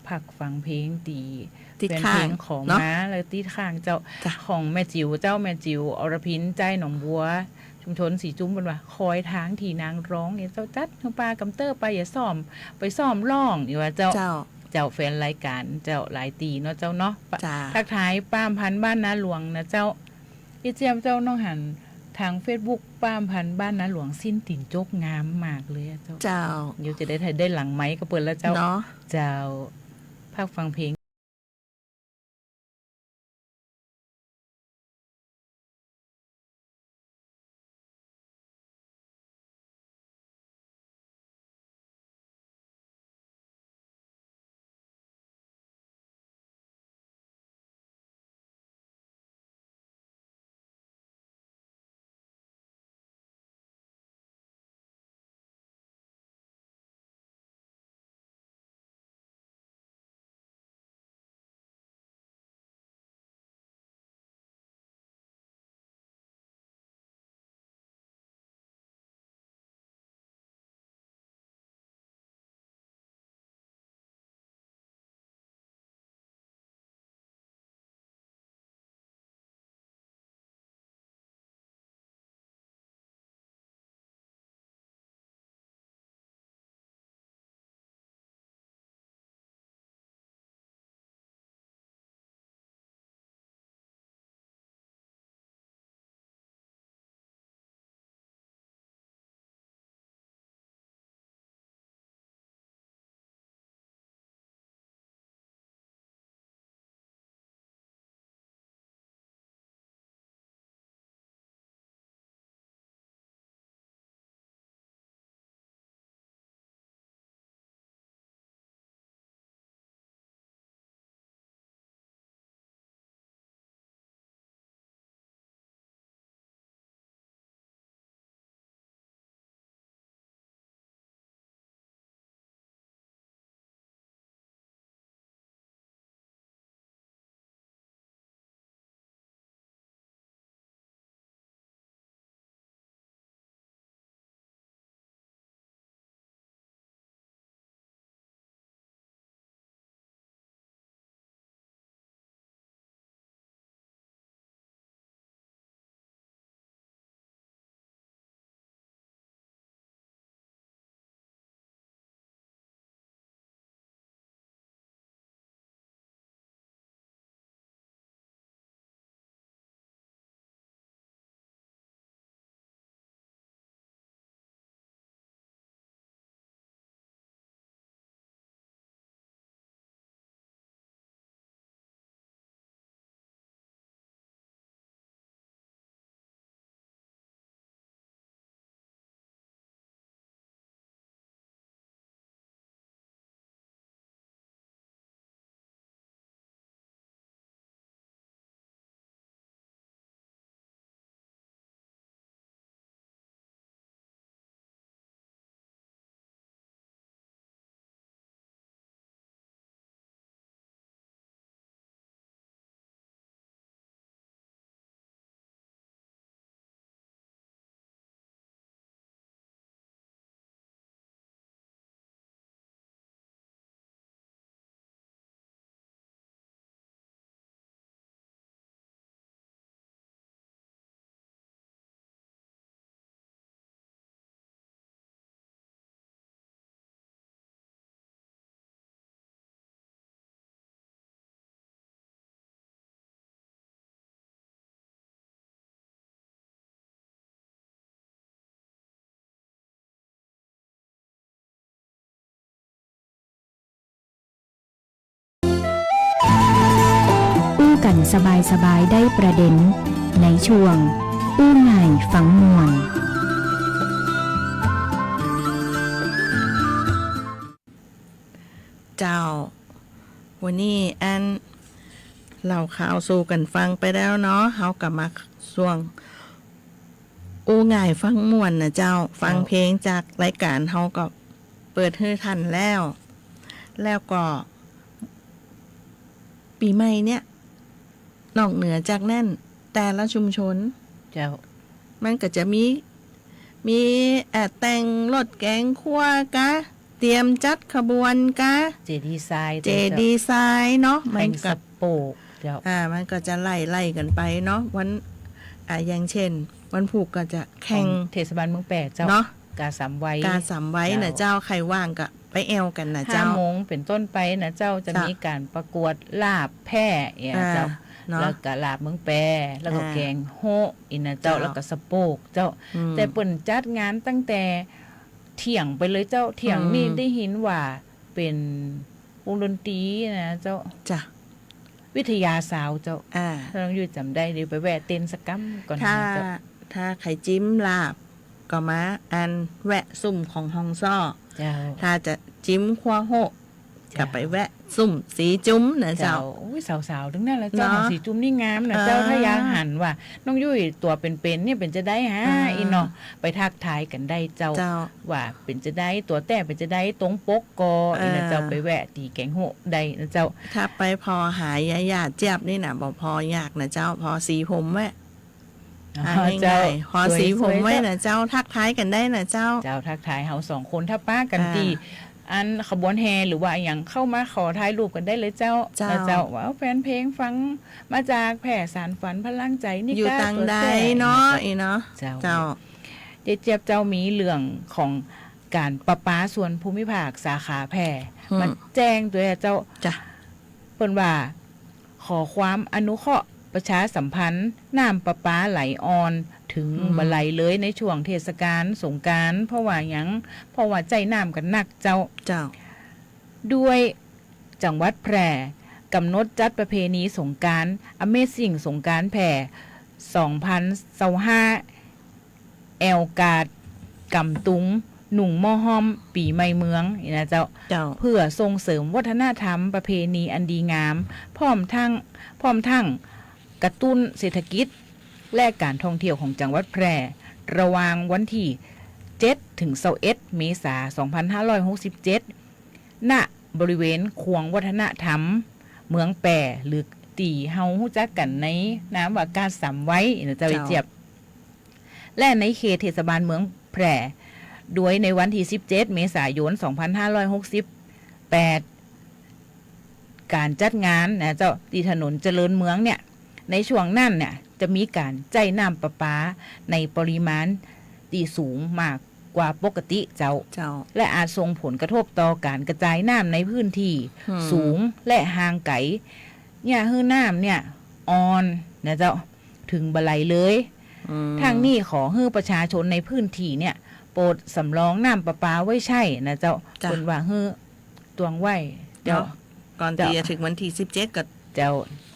[SPEAKER 10] พักฟังเพลงตีเป็นเพลงของม้าเลยตีข้างเจ้าของแม่จิ๋วเจ้าแม่จิ๋วอรพินใจหนองบัวชุมชนสีจุ้มบนว่าคอยทางที่นางร้องเนี่ยเจ้าจัดทั้งปลากำเตอร์ไปอย่าซ้อมไปซ้อมร้องนี่ว่าเจ้าแฟนรายการเจ้าหลายตีเนาะเจ้าเนาะทักทายป้ามพันบ้านนาหลวงนะเจ้าอีเจียมเจ้าน้องหันทาง Facebook ป้ามพันบ้านนาหลวงสิ้นติ่นโจกงามมากเลยเจ้าเดี๋ยวจะได้หลังไม้ก็เปิดแล้วเจ้าพักฟังเพลง
[SPEAKER 3] กันสบายๆได้ประเด็นในช่วงอู้ง่ายฟังมวน
[SPEAKER 9] เจ้าวันนี้อันเล่าข่าวสู่กันฟังไปแล้วเนาะเฮากลับมาช่วงอู้ง่ายฟังม่วนนะเจ้าฟังเพลงจากรายการเฮาก็เปิดให้ทันแล้วก็ปีใหม่เนี่ยนอกเหนือจากนั้นแต่ละชุมชน
[SPEAKER 10] เจ้า
[SPEAKER 9] มันก็จะมีแต่งรถแกงคั่วกะเตรียมจัดขบวนกะ
[SPEAKER 10] เจดีไซน์
[SPEAKER 9] เจดีไซน์เนาะ
[SPEAKER 10] มั
[SPEAKER 9] มัน น
[SPEAKER 10] กั
[SPEAKER 9] กั
[SPEAKER 10] บบ โปกเจ้า
[SPEAKER 9] มันก็จะไล่กันไปเนาะวันอย่างเช่น วันผูกก็จะแข่ง
[SPEAKER 10] ของเทศบาลเมืองแปดเจ้า
[SPEAKER 9] เนาะ
[SPEAKER 10] กาสามไว้
[SPEAKER 9] การสามไว้นะเจ้าใครว่างก็ไปแอลกันนะ
[SPEAKER 10] ห้า
[SPEAKER 9] เจ้า
[SPEAKER 10] โมงเป็นต้นไปนะเจ้าจะ
[SPEAKER 9] จ้ะ
[SPEAKER 10] มีการประกวดลาบแพร่เจ้า
[SPEAKER 9] เนาะ
[SPEAKER 10] แล้วก็ลาบเมืองแปรแล้วก็แกงโฮอินะเจ้า
[SPEAKER 9] เจ้า
[SPEAKER 10] แล้วก็สะโปกเจ้า
[SPEAKER 9] อืม
[SPEAKER 10] แต่เปิ่นจัดงานตั้งแต่เที่ยงไปเลยเจ้าเที่ยงนี่ได้ยินว่าเป็นวงดนตรีนะเจ้า
[SPEAKER 9] จ้ะ
[SPEAKER 10] วิทยาสาวเจ้า
[SPEAKER 9] อ่า
[SPEAKER 10] ถ้าน้องอยู่จำได้เดี๋ยวไปแวะเต้นสักกัมก่อน
[SPEAKER 9] ถ้า
[SPEAKER 10] นะเจ้า
[SPEAKER 9] ถ้าไข่จิ้มลาบก็มาอันแวะซุ่มของฮองซ่อ
[SPEAKER 10] เจ้า
[SPEAKER 9] ถ้าจะจิ้มขั้วโฮก
[SPEAKER 10] เจ้า
[SPEAKER 9] ก็ไปแวะซุ่มสีจุ้มนะเจ้า
[SPEAKER 10] อุ้ยสาวๆทั้งนั้นแหละเจ้า
[SPEAKER 9] เนาะ
[SPEAKER 10] ของสีจุ้มนี่งามนะเจ้า
[SPEAKER 9] อ่า
[SPEAKER 10] ถ้ายางหันว่าน้องยุ้ยตัวเป็นๆเนี่ยเป็นจะได้ฮะอีเนาะไปทักทายกันได้เจ้า
[SPEAKER 9] เจ้า
[SPEAKER 10] ว่าเป็นจะได้ตัวแต่เป็นจะได้ตรงปกกออีนะเจ้าไปแวะตีแกงโหได้นะเจ้า
[SPEAKER 9] ถ้าไปพอหายายาเจี๊ยบนี่นะบอกพอยากนะเจ้าพอสีผมแวะง่ายๆพอสีผมไว้นะเจ้าทักทายกันได้นะเจ้า
[SPEAKER 10] เจ้าทักทายเฮาสองคนถ้าป้ากัน
[SPEAKER 9] อ่า
[SPEAKER 10] ตีอันขบวนแฮหรือว่าอย่างเข้ามาขอถ่ายรูปกันได้เลยเจ้า
[SPEAKER 9] เจ้า
[SPEAKER 10] แล้วเจ้าว่าแฟนเพลงฟังมาจากแผ่สารฝันพลังใจนี่
[SPEAKER 9] อยู่
[SPEAKER 10] ก็
[SPEAKER 9] ตัง
[SPEAKER 10] ตัว
[SPEAKER 9] ใด
[SPEAKER 10] แท้
[SPEAKER 9] เนาะอีเนาะ
[SPEAKER 10] เจ้า
[SPEAKER 9] เจ้า
[SPEAKER 10] เจี๊ยบเจ้ามีเรื่องของการประปาส่วนภูมิภาคสาขาแพร่
[SPEAKER 9] อืม
[SPEAKER 10] มันแจ้งตัวเจ้า
[SPEAKER 9] จ้ะ
[SPEAKER 10] เปิ้นว่าขอความอนุเคราะห์ประชาสัมพันธ์น้ำประปาไหลออนถึงบไหลเลยในช่วงเทศกาลสงกรานต์เพราะว่าใจน้ำกันหนักเจ้า
[SPEAKER 9] เจ้า
[SPEAKER 10] ด้วยจังหวัดแพร่กำหนดจัดประเพณีสงกรานต์ Amazing สงกรานต์แพร่2025แอลกาดกำตุงหนุ่งหม้อห้อมปีใหม่เมืองนี่นะเจ้า
[SPEAKER 9] เจ้า
[SPEAKER 10] เพื่อส่งเสริมวัฒนธรรมประเพณีอันดีงาม พร้อมทั้งกระตุ้นเศรษฐกิจ และการท่องเที่ยวของจังหวัดแพร่ ระหว่างวันที่7ถึง21เมษายน2567ณบริเวณควงวัฒนธรรม เมืองแปรหรือตีเฮาฮู้จักกันในนามว่าการสำไว้นะเจ้า
[SPEAKER 9] เจ้า
[SPEAKER 10] เจี๊ยบ และในเขตเทศบาลเมืองแพร่ด้วยในวันที่17เมษายน2568การจัดงานนะเจ้าที่ถนนเจริญเมืองเนี่ยในช่วงนั้นเนี่ยจะมีการจ่ายน้ำประปาในปริมาณที่สูงมากกว่าปกติเจ้า
[SPEAKER 9] เจ้า
[SPEAKER 10] และอาจส่งผลกระทบต่อการกระจายน้ำในพื้นที่
[SPEAKER 9] อืม
[SPEAKER 10] สูงและห่างไกลเนี่ยฮื้อน้ำเนี่ยอ่อนนะเจ้าถึงบไหลเลย ทางนี้ขอให้ประชาชนในพื้นที่เนี่ยโปรดสำรองน้ำประปาไว้ใช่นะเจ้า
[SPEAKER 9] จ้ะ
[SPEAKER 10] คนว่าให้ตวงไว้เจ้า
[SPEAKER 9] เนาะก่อนที่จะถึงวันที่17ก็
[SPEAKER 10] เจ้า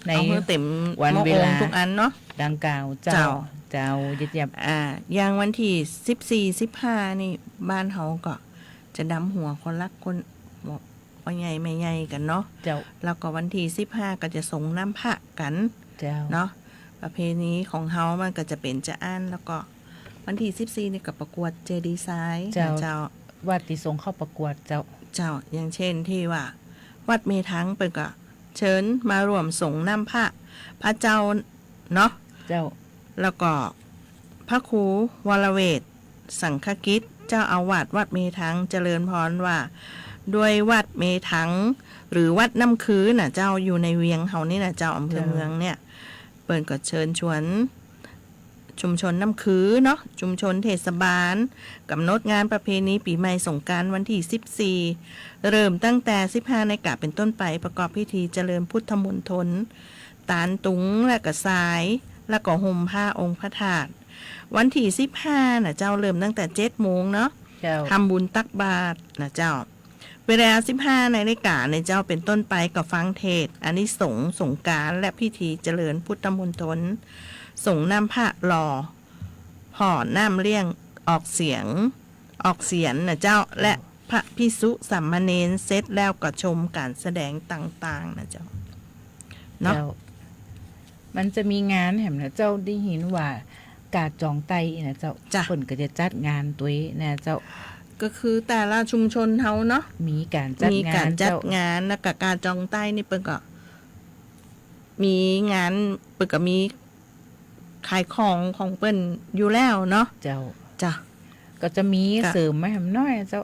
[SPEAKER 10] ใน
[SPEAKER 9] เอาให้เต็ม
[SPEAKER 10] วันเวลา
[SPEAKER 9] หม้อโอ่งทุกอันเนาะ
[SPEAKER 10] ดังกล่าวเจ้า
[SPEAKER 9] เจ้า
[SPEAKER 10] เจ้าเยียบ
[SPEAKER 9] อย่างวันที่14-15นี่บ้านเฮาก็จะดำหัวคนละคนบอกว่าใหญ่ไม่ใหญ่กันเนาะ
[SPEAKER 10] เจ้า
[SPEAKER 9] แล้วก็วันที่15ก็จะส่งน้ำพระกัน
[SPEAKER 10] เจ้า
[SPEAKER 9] เนาะประเพณีของเฮามันก็จะเป็นจะอันแล้วก็วันที่14นี่ก็ประกวดเจดีไซน์
[SPEAKER 10] เจ้า
[SPEAKER 9] เจ้า
[SPEAKER 10] ว่าติทรงเข้าประกวดเจ้า
[SPEAKER 9] เจ้าอย่างเช่นที่ว่า วัดเมทังเปิดก็เชิญมารวมส่งน้ำพระเจ้าเนาะ
[SPEAKER 10] เจ้า
[SPEAKER 9] แล้วก็พระครูวรเวทสังฆกิจเจ้าอาวาสวัดเมทังเจริญพรว่าด้วยวัดเมทังหรือวัดน้ำคือน่ะเจ้าอยู่ในเวียงเฮานี่น่ะเจ้าอำเภอเมืองเนี่ยเปิดก็เชิญชวนชุมชนน้ำคือเนาะชุมชนเทศบาลกำหนดงานประเพณีปีใหม่สงกรานต์วันที่14เริ่มตั้งแต่15 นาฬิกาเป็นต้นไปประกอบพิธีเจริญพุทธมณฑลตานตุงและก็สาย แล้วก็ห่มผ้าองค์พระธาตุวันที่15น่ะเจ้าเริ่มตั้งแต่7 โมงเนาะ
[SPEAKER 10] เจ้า
[SPEAKER 9] ทำบุญตักบาตรนะเจ้า เวลา 15 นาฬิกาในเจ้าเป็นต้นไปกับฟังเทศน์อานิสงส์สงกรานต์และพิธีเจริญพุทธมณฑลส่งน้ำพระหล่อผ่อน้ำเลี้ยงออกเสียนนะเจ้าและพระภิกษุสามเณรเสร็จแล้วก็ชมการแสดงต่างๆนะเจ้าเนาะ
[SPEAKER 10] เจ้ามันจะมีงานแหมนะเจ้าได้ยินว่ากาดจองไตนะเจ้าเพิ่นก็จะจัดงานตัวนะเจ้า
[SPEAKER 9] ก็คือแต่ละชุมชนเฮาเนาะ
[SPEAKER 10] มีการจัด
[SPEAKER 9] งานแล้วก็การจองใต้นี่เปิ้นก็มีงานเปิ้นก็มีขายของเปิ้นอยู่แล้วเนาะ
[SPEAKER 10] เจ้า
[SPEAKER 9] จ้ะ
[SPEAKER 10] ก็จะมีเสริมมาแหมน้อยเจ้า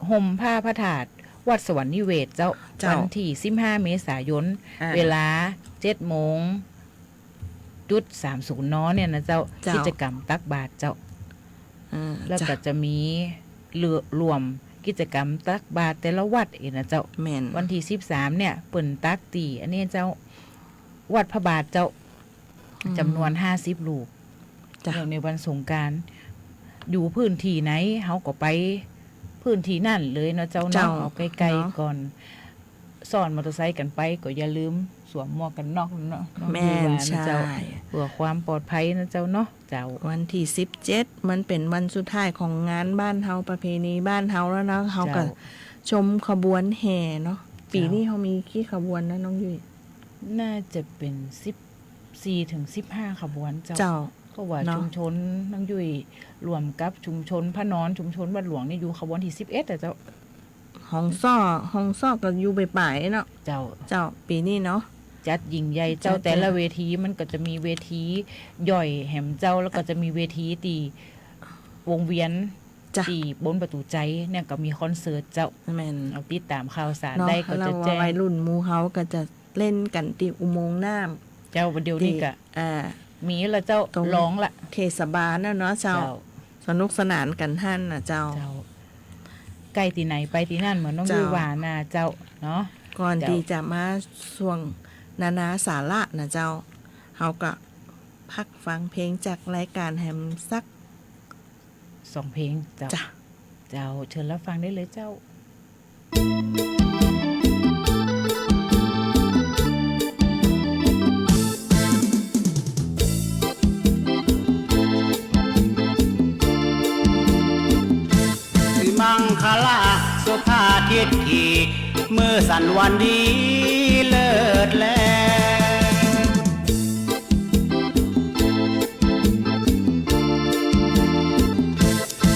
[SPEAKER 10] ห่มผ้าพระธาตุวัดสวรรค์นิเวศเจ้าวันที่15 เมษายนเวลา 7:30 น.เนี่ยนะเจ้ากิจกรรมตักบาตรเจ้าแล้วก็จะมีรวมกิจกรรมตักบาตรแต่ละวัดเองนะเจ้าวันที่13เนี่ยเปิ่นตักตีอันนี้เจ้าวัดพระบาทเจ้าจำนวน50 ลูกในวันสงกรานต์อยู่พื้นที่ไหนเฮาก็ไปพื้นที่นั่นเลยเนาะเจ้าเนาะเอาใกล้ๆก่อนซ้อนมอเตอร์ไซค์กันไปก็อย่าลืมสวมหมวกกันน็อกเนาะ
[SPEAKER 9] แม่นใช่
[SPEAKER 10] เพื่อความปลอดภัยนะเจ้าเนาะเจ้า
[SPEAKER 9] วันที่17มันเป็นวันสุดท้ายของงานบ้านเฮาประเพณีบ้านเฮาแล้วเนาะเฮาก็ชมขบวนแห่เนาะปีนี้เฮามีกี่ขบวนนะน้องยุ้ย
[SPEAKER 10] น่าจะเป็น14 ถึง 15ขบวนเจ้าก็ว่าชุมชนน้องยุ้ยรวมกับชุมชนพระนอนชุมชนวัดหลวงนี่อยู่ขบวนที่11แต่เจ้า
[SPEAKER 9] ห้องซ่อก็อยู่ไปเนาะ
[SPEAKER 10] เจ้า
[SPEAKER 9] ปีนี้เนาะ
[SPEAKER 10] จัดยิ่งใหญ่เจ้าแต่ละเวทีมันก็จะมีเวทีย่อยแหมเจ้าแล้วก็จะมีเวทีตีวงเวียนตีบนประตูใจเนี่ยก็มีคอนเสิร์ตเจ้า
[SPEAKER 9] แม่น
[SPEAKER 10] เอาติดตามข่าวสารได้ก็จะ
[SPEAKER 9] แจ้งวัยรุ่นหมู่เฮาก็จะเล่นกันที่อุโมงค์น้ำ
[SPEAKER 10] เจ้าเดี๋ยวนี้ก็มีแล้วเจ้าร้องละ
[SPEAKER 9] เทศบาลนะเนาะเจ้าสนุกสนานกันท่านนะเจ้า
[SPEAKER 10] ใกล้ที่ไหนไปที่นั่นเหมือนน้องวิวานะเจ้าเนาะ
[SPEAKER 9] ก่อนที่จะมาช่วงนาสาระนะเจ้าเฮาก็พักฟังเพลงจากรายการแฮมสัก
[SPEAKER 10] 2 เพลงเจ้าเชิญรับฟังได้เลยเจ้า
[SPEAKER 5] มังคลาสุภาทิตทีมือสันวันดีเลิศแล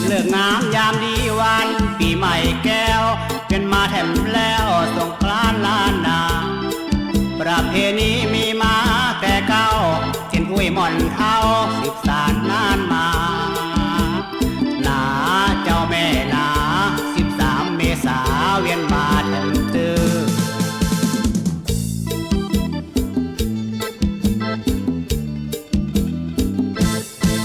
[SPEAKER 5] เลิกงามยามดีวันปีใหม่แก้วเป็นมาแถมแล้วสงกรานต์ล้านนาประเพณีมีมาแต่เก่าเช่นอุ้ยม่อนเท้า13 นานมานาเจ้าแม่นา13 เมษาเวียนมาถึงตื้อ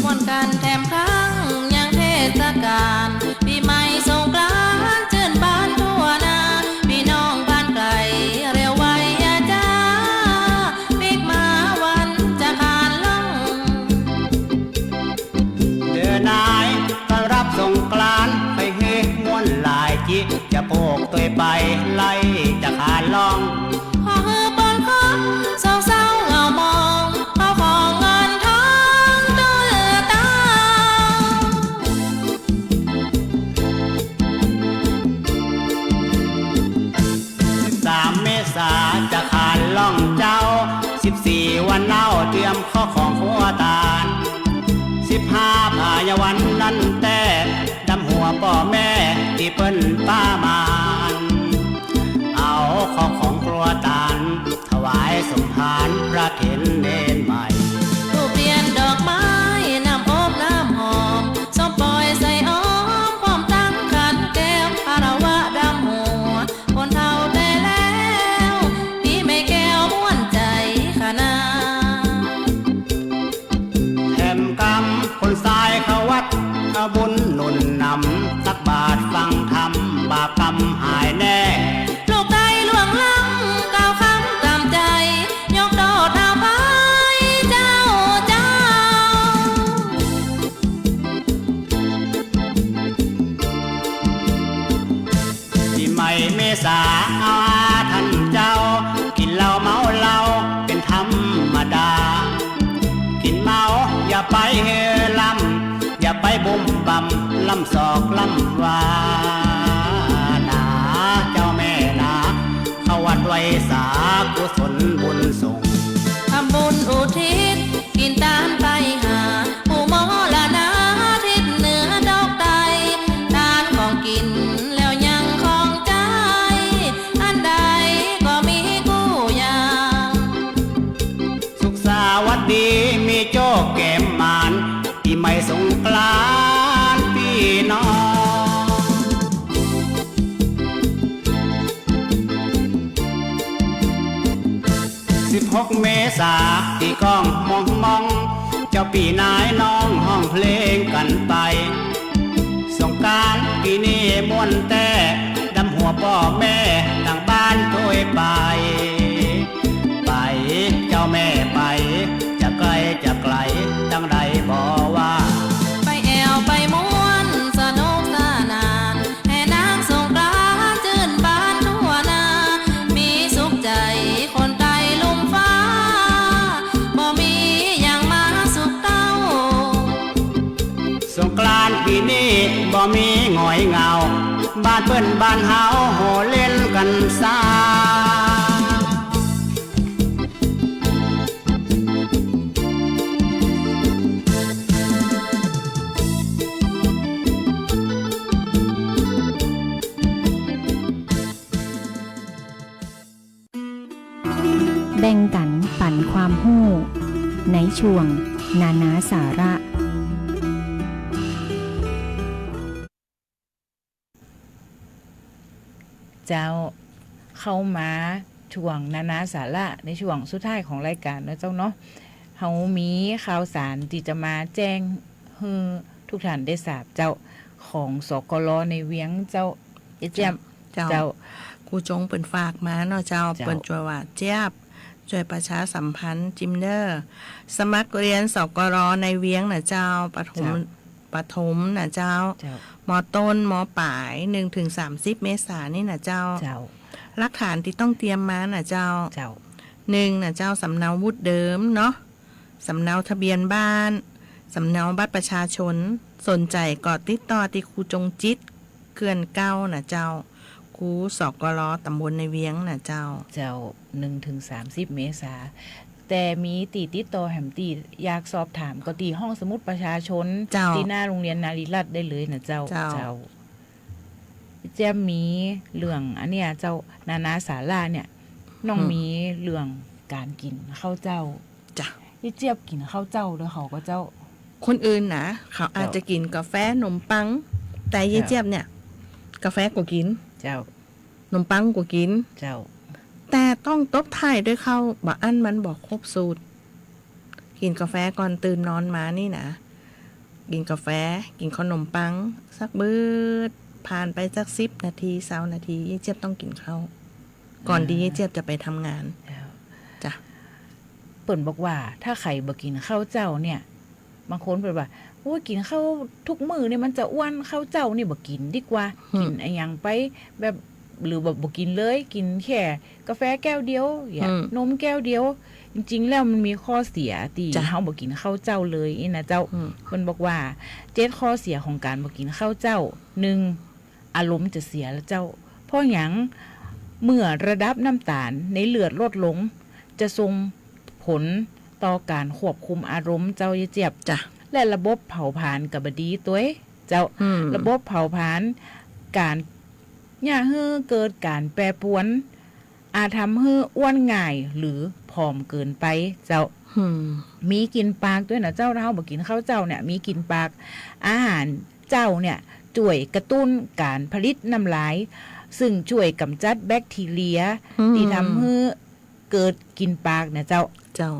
[SPEAKER 11] ม่วนกันแถมครั้งยังเทศกาลปีใหม่สงกรานต์เชิญบ้านทั่วหน้าพี่น้องบ้านไกลเร็วไวอาจาปิกมาวันจะขานล่อง
[SPEAKER 5] เดินนายต้อนรับสงกรานต์ไปเฮม้วนหลายจิจะโปกตัวไปไล่จะขานล่อง
[SPEAKER 11] พอฮือบนคอนเศร้าเงามองเขาของเงินทองตัวตา
[SPEAKER 5] 13 เมษาจะขานล่องเจ้า14 วันเน่าเตรียมข้อของหัวตาล15 พายวันนั้นแต่ดำหัวพ่อแม่ที่เปิ้นป้ามานเอาของครัวตาลถวายสมภารพระเถรเนรใหม่
[SPEAKER 11] รูปเรียนดอกไม้น้ำอบน้ำหอมส้มปล่อยใส่อ้อมพร้อมตั้งขันแก้วคารวะดำหัวคนเฒ่าได้แล้วพี่ไม่แก้วม่วนใจขนา
[SPEAKER 5] แถมกำคนสายเขาวัดบุญหนุนนำตักบาตรฟังธรรมบาปกรรมหายแน่
[SPEAKER 11] ลูกไก่ล่วงล้ำก้าวคำตามใจยกโดดเอาไป
[SPEAKER 12] ไปเฮลำอย่าไปบุ่มบำลำศอกลำวานาเจ้าแม่นาเข้าวัดไว้สากุศลบุญส่ง
[SPEAKER 11] ทำบุญอุทิศกินตามไปหาผู้มอละนาทิศเหนือดอกไตทานของกินแล้วยังของใจอันใดก็มีกู้อย่าง
[SPEAKER 12] สุขสวัสดีมีโจกแก้มมานที่ไม่สงกรานต์พี่น้อง16 เมษาที่ก้องมองเจ้าปีนายน้องห้องเพลงกันไปสงกรานต์ปีนี้ม่วนแต่ดำหัวพ่อแม่ต่างบ้านตัวไปเจ้าแม่ไปจะไกลจะไกลจังใดบอกว่า
[SPEAKER 11] ไปแอวไปม้วนสนุกสนานให้นางสงกรานต์จื่นบานทั่วนามีสุขใจคนไกลลุ่มฟ้าบ่มีอย่างมาสุขเต้า
[SPEAKER 12] สงกรานต์ปีนี้บ่มีหงอยเหงาบ้านเปิ้นบ้านเฮาโหเล่นกันซา
[SPEAKER 3] แบ่งกันปั่นความหู้ในช่วงนานาสาระ
[SPEAKER 10] เจ้าเข้ามาช่วงนานาสาระในช่วงสุดท้ายของรายการนะเจ้าเนาะเฮามีข่าวสารที่จะมาแจ้งให้ทุกท่านได้ทราบเจ้าของสกลในเวียงเจ้าเจี๊ยบเจ้า
[SPEAKER 9] ครูจงเปิ่นฝากมาเนาะเจ้าเปิ่นจัวว่าเจี๊ยบช่วยประชาสัมพันธ์จิมเดอร์สมัครเรียนสกลในเวียงน่ะเจ้าปฐมน่ะเจ้ามอต้นมอปลาย 1-30 เมษายนนี่น่ะเจ้าหลักฐานที่ต้องเตรียมมาน่ะเจ้า1น่ะเจ้าสำเนาวุฒิเดิมเนาะสำเนาทะเบียนบ้านสำเนาบัตรประชาชนสนใจก็ติดต่อที่ครูจงจิตเขื่อนเก้าน่ะเจ้าครูสกลตำบลในเวียงน่ะเจ้า
[SPEAKER 10] 1-30 เมษายนแต่มีติดต่อแหมตีอยากสอบถามก็ตีห้องสมุดประชาชนที่หน้าโรงเรียนนารีรัตน์ได้เลยนะเจ้าแจ้มมีเรื่องอันเนี้ยเจ้านานาสาราเนี่ยน้องมีเรื่องการกินข้าวเจ้า
[SPEAKER 9] จ้ะ
[SPEAKER 10] ยี่เจี๊ยบกินข้าวเจ้าแล้วเขาก็เจ้า
[SPEAKER 9] คนอื่นนะเขาอาจจะกินกาแฟนมปังแต่ยี่เจี๊ยบเนี่ยกาแฟก็กิน
[SPEAKER 10] เจ้า
[SPEAKER 9] นมปังก็กิน
[SPEAKER 10] เจ้า
[SPEAKER 9] แต่ต้องตบท้ายด้วยข้าวบะอั้นมันบอกครบสูตรกินกาแฟก่อนตื่นนอนมานี่นะกินกาแฟกินขนมปังสักเบิดผ่านไปสัก10 นาที20 นาทียี่เจี๊ยบต้องกินข้าวก่อนที่ยี่เจี๊ยบจะไปทำงานจ้ะ
[SPEAKER 10] เปิ่นบอกว่าถ้าใครบ่กินข้าวเจ้าเนี่ยบางคนเปิ่นว่าโอ้ยกินข้าวทุกมื้อเนี่ยมันจะอ้วนข้าวเจ้านี่บ่กินดีกว่ากินไอ้หยังไปแบบหรือแบบบ่กินเลยกินแค่กาแฟแก้วเดียวอย่านมแก้วเดียวจริงๆแล้วมันมีข้อเสียที่เฮาบ่กินข้าวเจ้าเลยนะเจ้าเพิ่นบอกว่า7ข้อเสียของการบ่กินข้าวเจ้า1อารมณ์จะเสียแล้วเจ้าเพราะหยังเมื่อระดับน้ำตาลในเลือดลดลงจะส่งผลต่อการควบคุมอารมณ์เจ้าเจี๊ยบ
[SPEAKER 9] จ้ะ
[SPEAKER 10] และระบบเผาผลาญก็บ่ดีตัวเจ้าระบบเผาผลาญการอย่าให้เกิดการแปรปรวนอาจทำให้อ้วนง่ายหรือผอมเกินไปเจ้ามีกินปากด้วยนะเจ้าเราบอกกินข้าวเจ้าเนี่ยมีกินปากอาหารเจ้าเนี่ยช่วยกระตุ้นการผลิตน้ำลายซึ่งช่วยกำจัดแบคทีเรียที่ทำให้เกิดกินปากนะเจ้า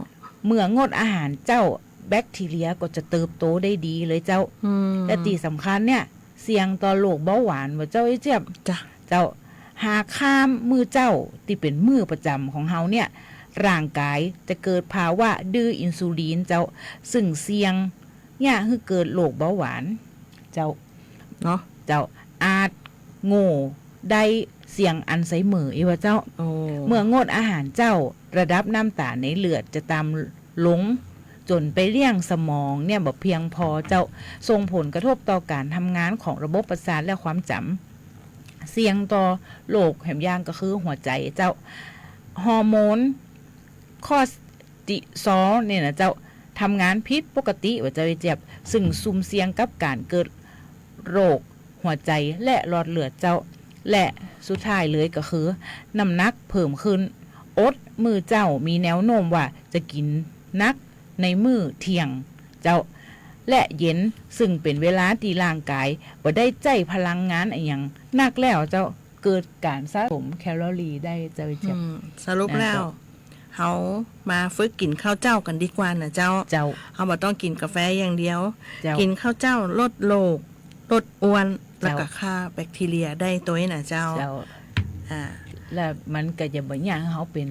[SPEAKER 10] เมื่องดอาหารเจ้าแบคทีเรียก็จะเติบโตได้ดีเลยเจ้าและที่สำคัญเนี่ยเสี่ยงต่อโรคเบาหวานว่าเจ้าเจี๊ยบเจ้าหากข้ามมือเจ้าที่เป็นมือประจำของเฮาเนี่ยร่างกายจะเกิดภาวะดื้ออินซูลินเจ้าซึ่งเสี่ยงเนี่ยคือเกิดโรคเบาหวานเจ้า
[SPEAKER 9] เนาะ
[SPEAKER 10] เจ้าอาจโง่ได้เสี่ยงอัลไซเมอร์อีว่าเจ้าเมื่องดอาหารเจ้าระดับน้ำตาลในเลือดจะตามลงจ จนไปเลี้ยงสมองเนี่ยบ่เพียงพอเจ้าส่งผลกระทบต่อการทำงานของระบบประสาทและความจำเสี่ยงต่อโรคแหมย่างก็คือหัวใจเจ้าฮอร์โมนคอร์ติซอลเนี่ยนะเจ้าทำงานผิดปกติว่าจะเจ็บซึ่งซุ่มเสี่ยงกับการเกิดโรคหัวใจและหลอดเลือดเจ้าและสุดท้ายเลยก็คือน้ำหนักเพิ่มขึ้นอดมือเจ้ามีแนวโน้มว่าจะกินนักในมื้อเที่ยงเจ้าและเย็นซึ่งเป็นเวลาที่ร่างกายบ่ได้ใจพลังงานอย่างนักแล้วเจ้าเกิดการสะสมแคลอรี่ได้เจ้าเจ็บ
[SPEAKER 9] สรุปแล้วเฮามาฝึกกินข้าวเจ้ากันดีกว่านะเจ้าเฮาบ่ต้องกินกาแฟอย่างเดียวกินข้าวเจ้าลดโรคลดอ้วนแล้วก็ฆ่าแบคทีเรียได้ตัวนี้นะเจ้า
[SPEAKER 10] แล้วมันก็จะบ่อย่างเฮาเป็น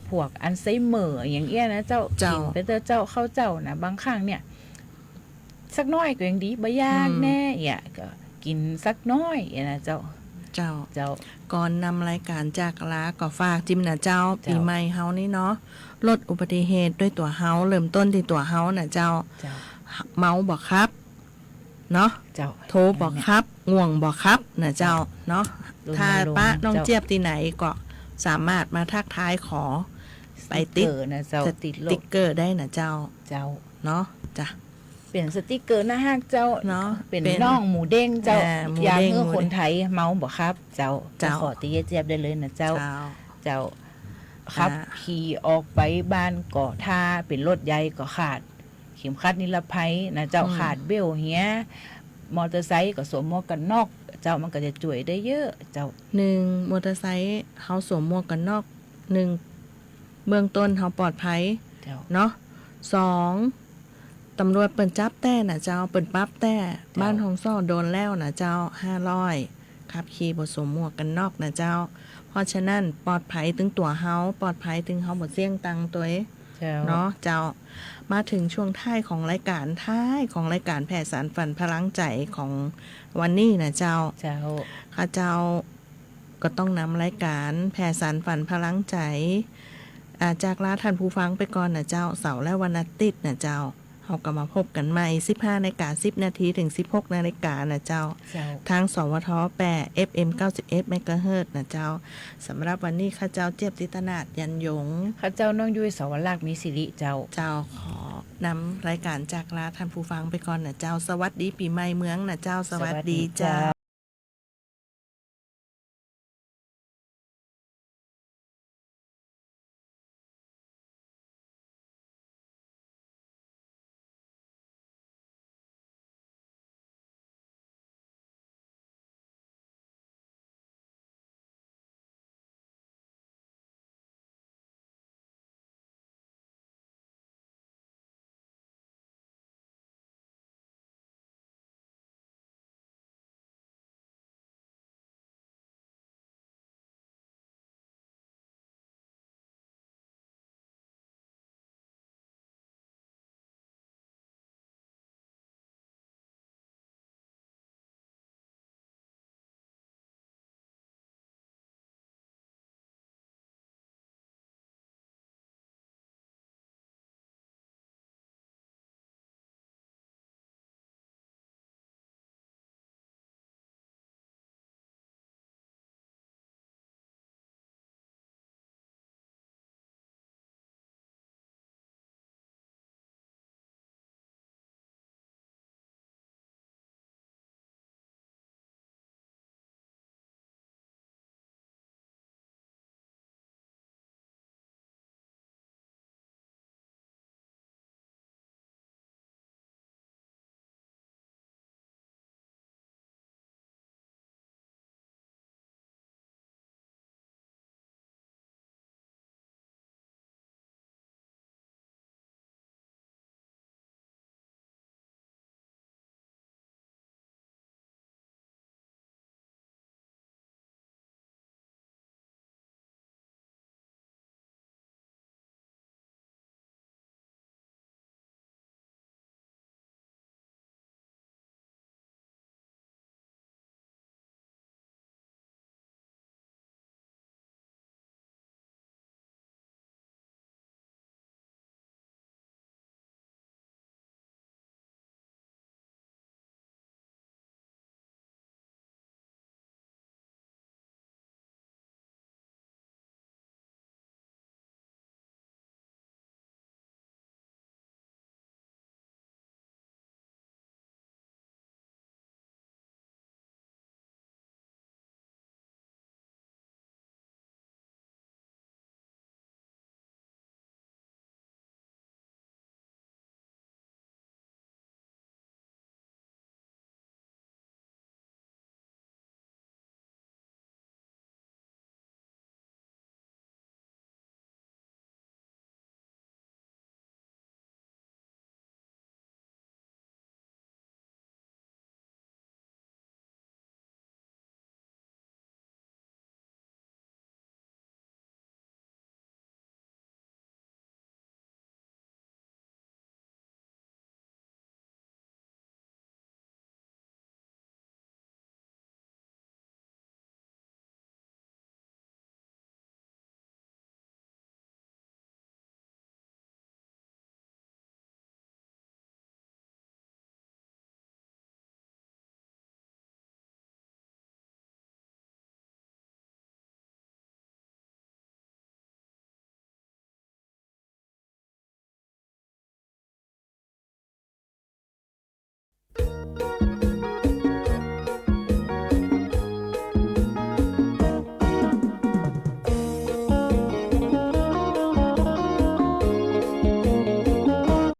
[SPEAKER 10] พวกอัลไซเมอร์อย่างเงี้ยนะเจ้ากินไปเจ้าข้าวเจ้านะบางครั้งเนี่ยสักน้อยก็ยังดีบ่ยากแน่อย่าก็กินสักน้อยนะเจ้า
[SPEAKER 9] ก่อนนำรายการจากลาก็ฝากจิ้มนะเจ้าปีใหม่เฮานี่เนาะลดอุบัติเหตุด้วยตัวเฮาเริ่มต้นที่ตัวเฮานะเจ้าเมาบ่ครับเนาะโทรบ่ครับง่วงบ่ครับนะเจ้าเนาะถ้าป้าน้องเจี๊ยบที่ไหนก็สามารถมาทักทายขอไปติดสติ๊กเกอร์ได้นะเจ้าเนาะจ้ะ
[SPEAKER 10] เป็นสติกเกอร์หน้าฮักเจ้าเนาะเป็นน้องหมูเด้งเจ้าอยากให้คนไทยเมาบ่ครับเจ้าขอตีเจี๊ยบได้เลยนะเจ้าครับขี่ออกไปบ้านก่อท่าเป็นรถใหญ่ก็ขาดเข็มขัดนิรภัยนะเจ้าขาดเบลเฮียมอเตอร์ไซค์ก็สวมหมวกกันน็อกเจ้ามันก็จะช่วยได้เยอะเจ้า
[SPEAKER 9] 1มอเตอร์ไซค์เฮาสวมหมวกกันน็อก1เบื้องต้นเฮาปลอดภัยเนาะ2ตำรวจเปิ่นจับแต่นะเจ้าเปิ่นปั๊บแต่บ้านของซ่อโดนแล้วนะเจ้า500ขับขี่บ่สวมหมวกกันน็อกนะเจ้าเพราะฉะนั้นปลอดภัยถึงตัวเฮาปลอดภัยถึงเฮาบ่เสี่ยงตังตัวเนาะเจ้ามาถึงช่วงท้ายของรายการแผ่สารฝันพลังใจของวันนี้นะเจ้าข้าเจ้าก็ต้องนำรายการแผ่สารฝันพลังใจจากลาท่านผู้ฟังไปก่อนนะเจ้าเสาร์และวันอาทิตย์นะเจ้าเราก็มาพบกันใหม่ 15:10 นาทีถึง 16 นาฬิกานะเจ้าทางสวท8 FM 91 เมกะเฮิรตซ์นะเจ้าสำหรับวันนี้ข้าเจ้าเจี๊ยบจิตนาถยันยง
[SPEAKER 10] ข้าเจ้าน้องยุ้ยสวรักษ์มีสิริเจ้า
[SPEAKER 9] ขอนำรายการจากลาท่านผู้ฟังไปก่อนนะเจ้าสวัสดีปีใหม่เมืองนะเจ้าสวัสดีเจ้า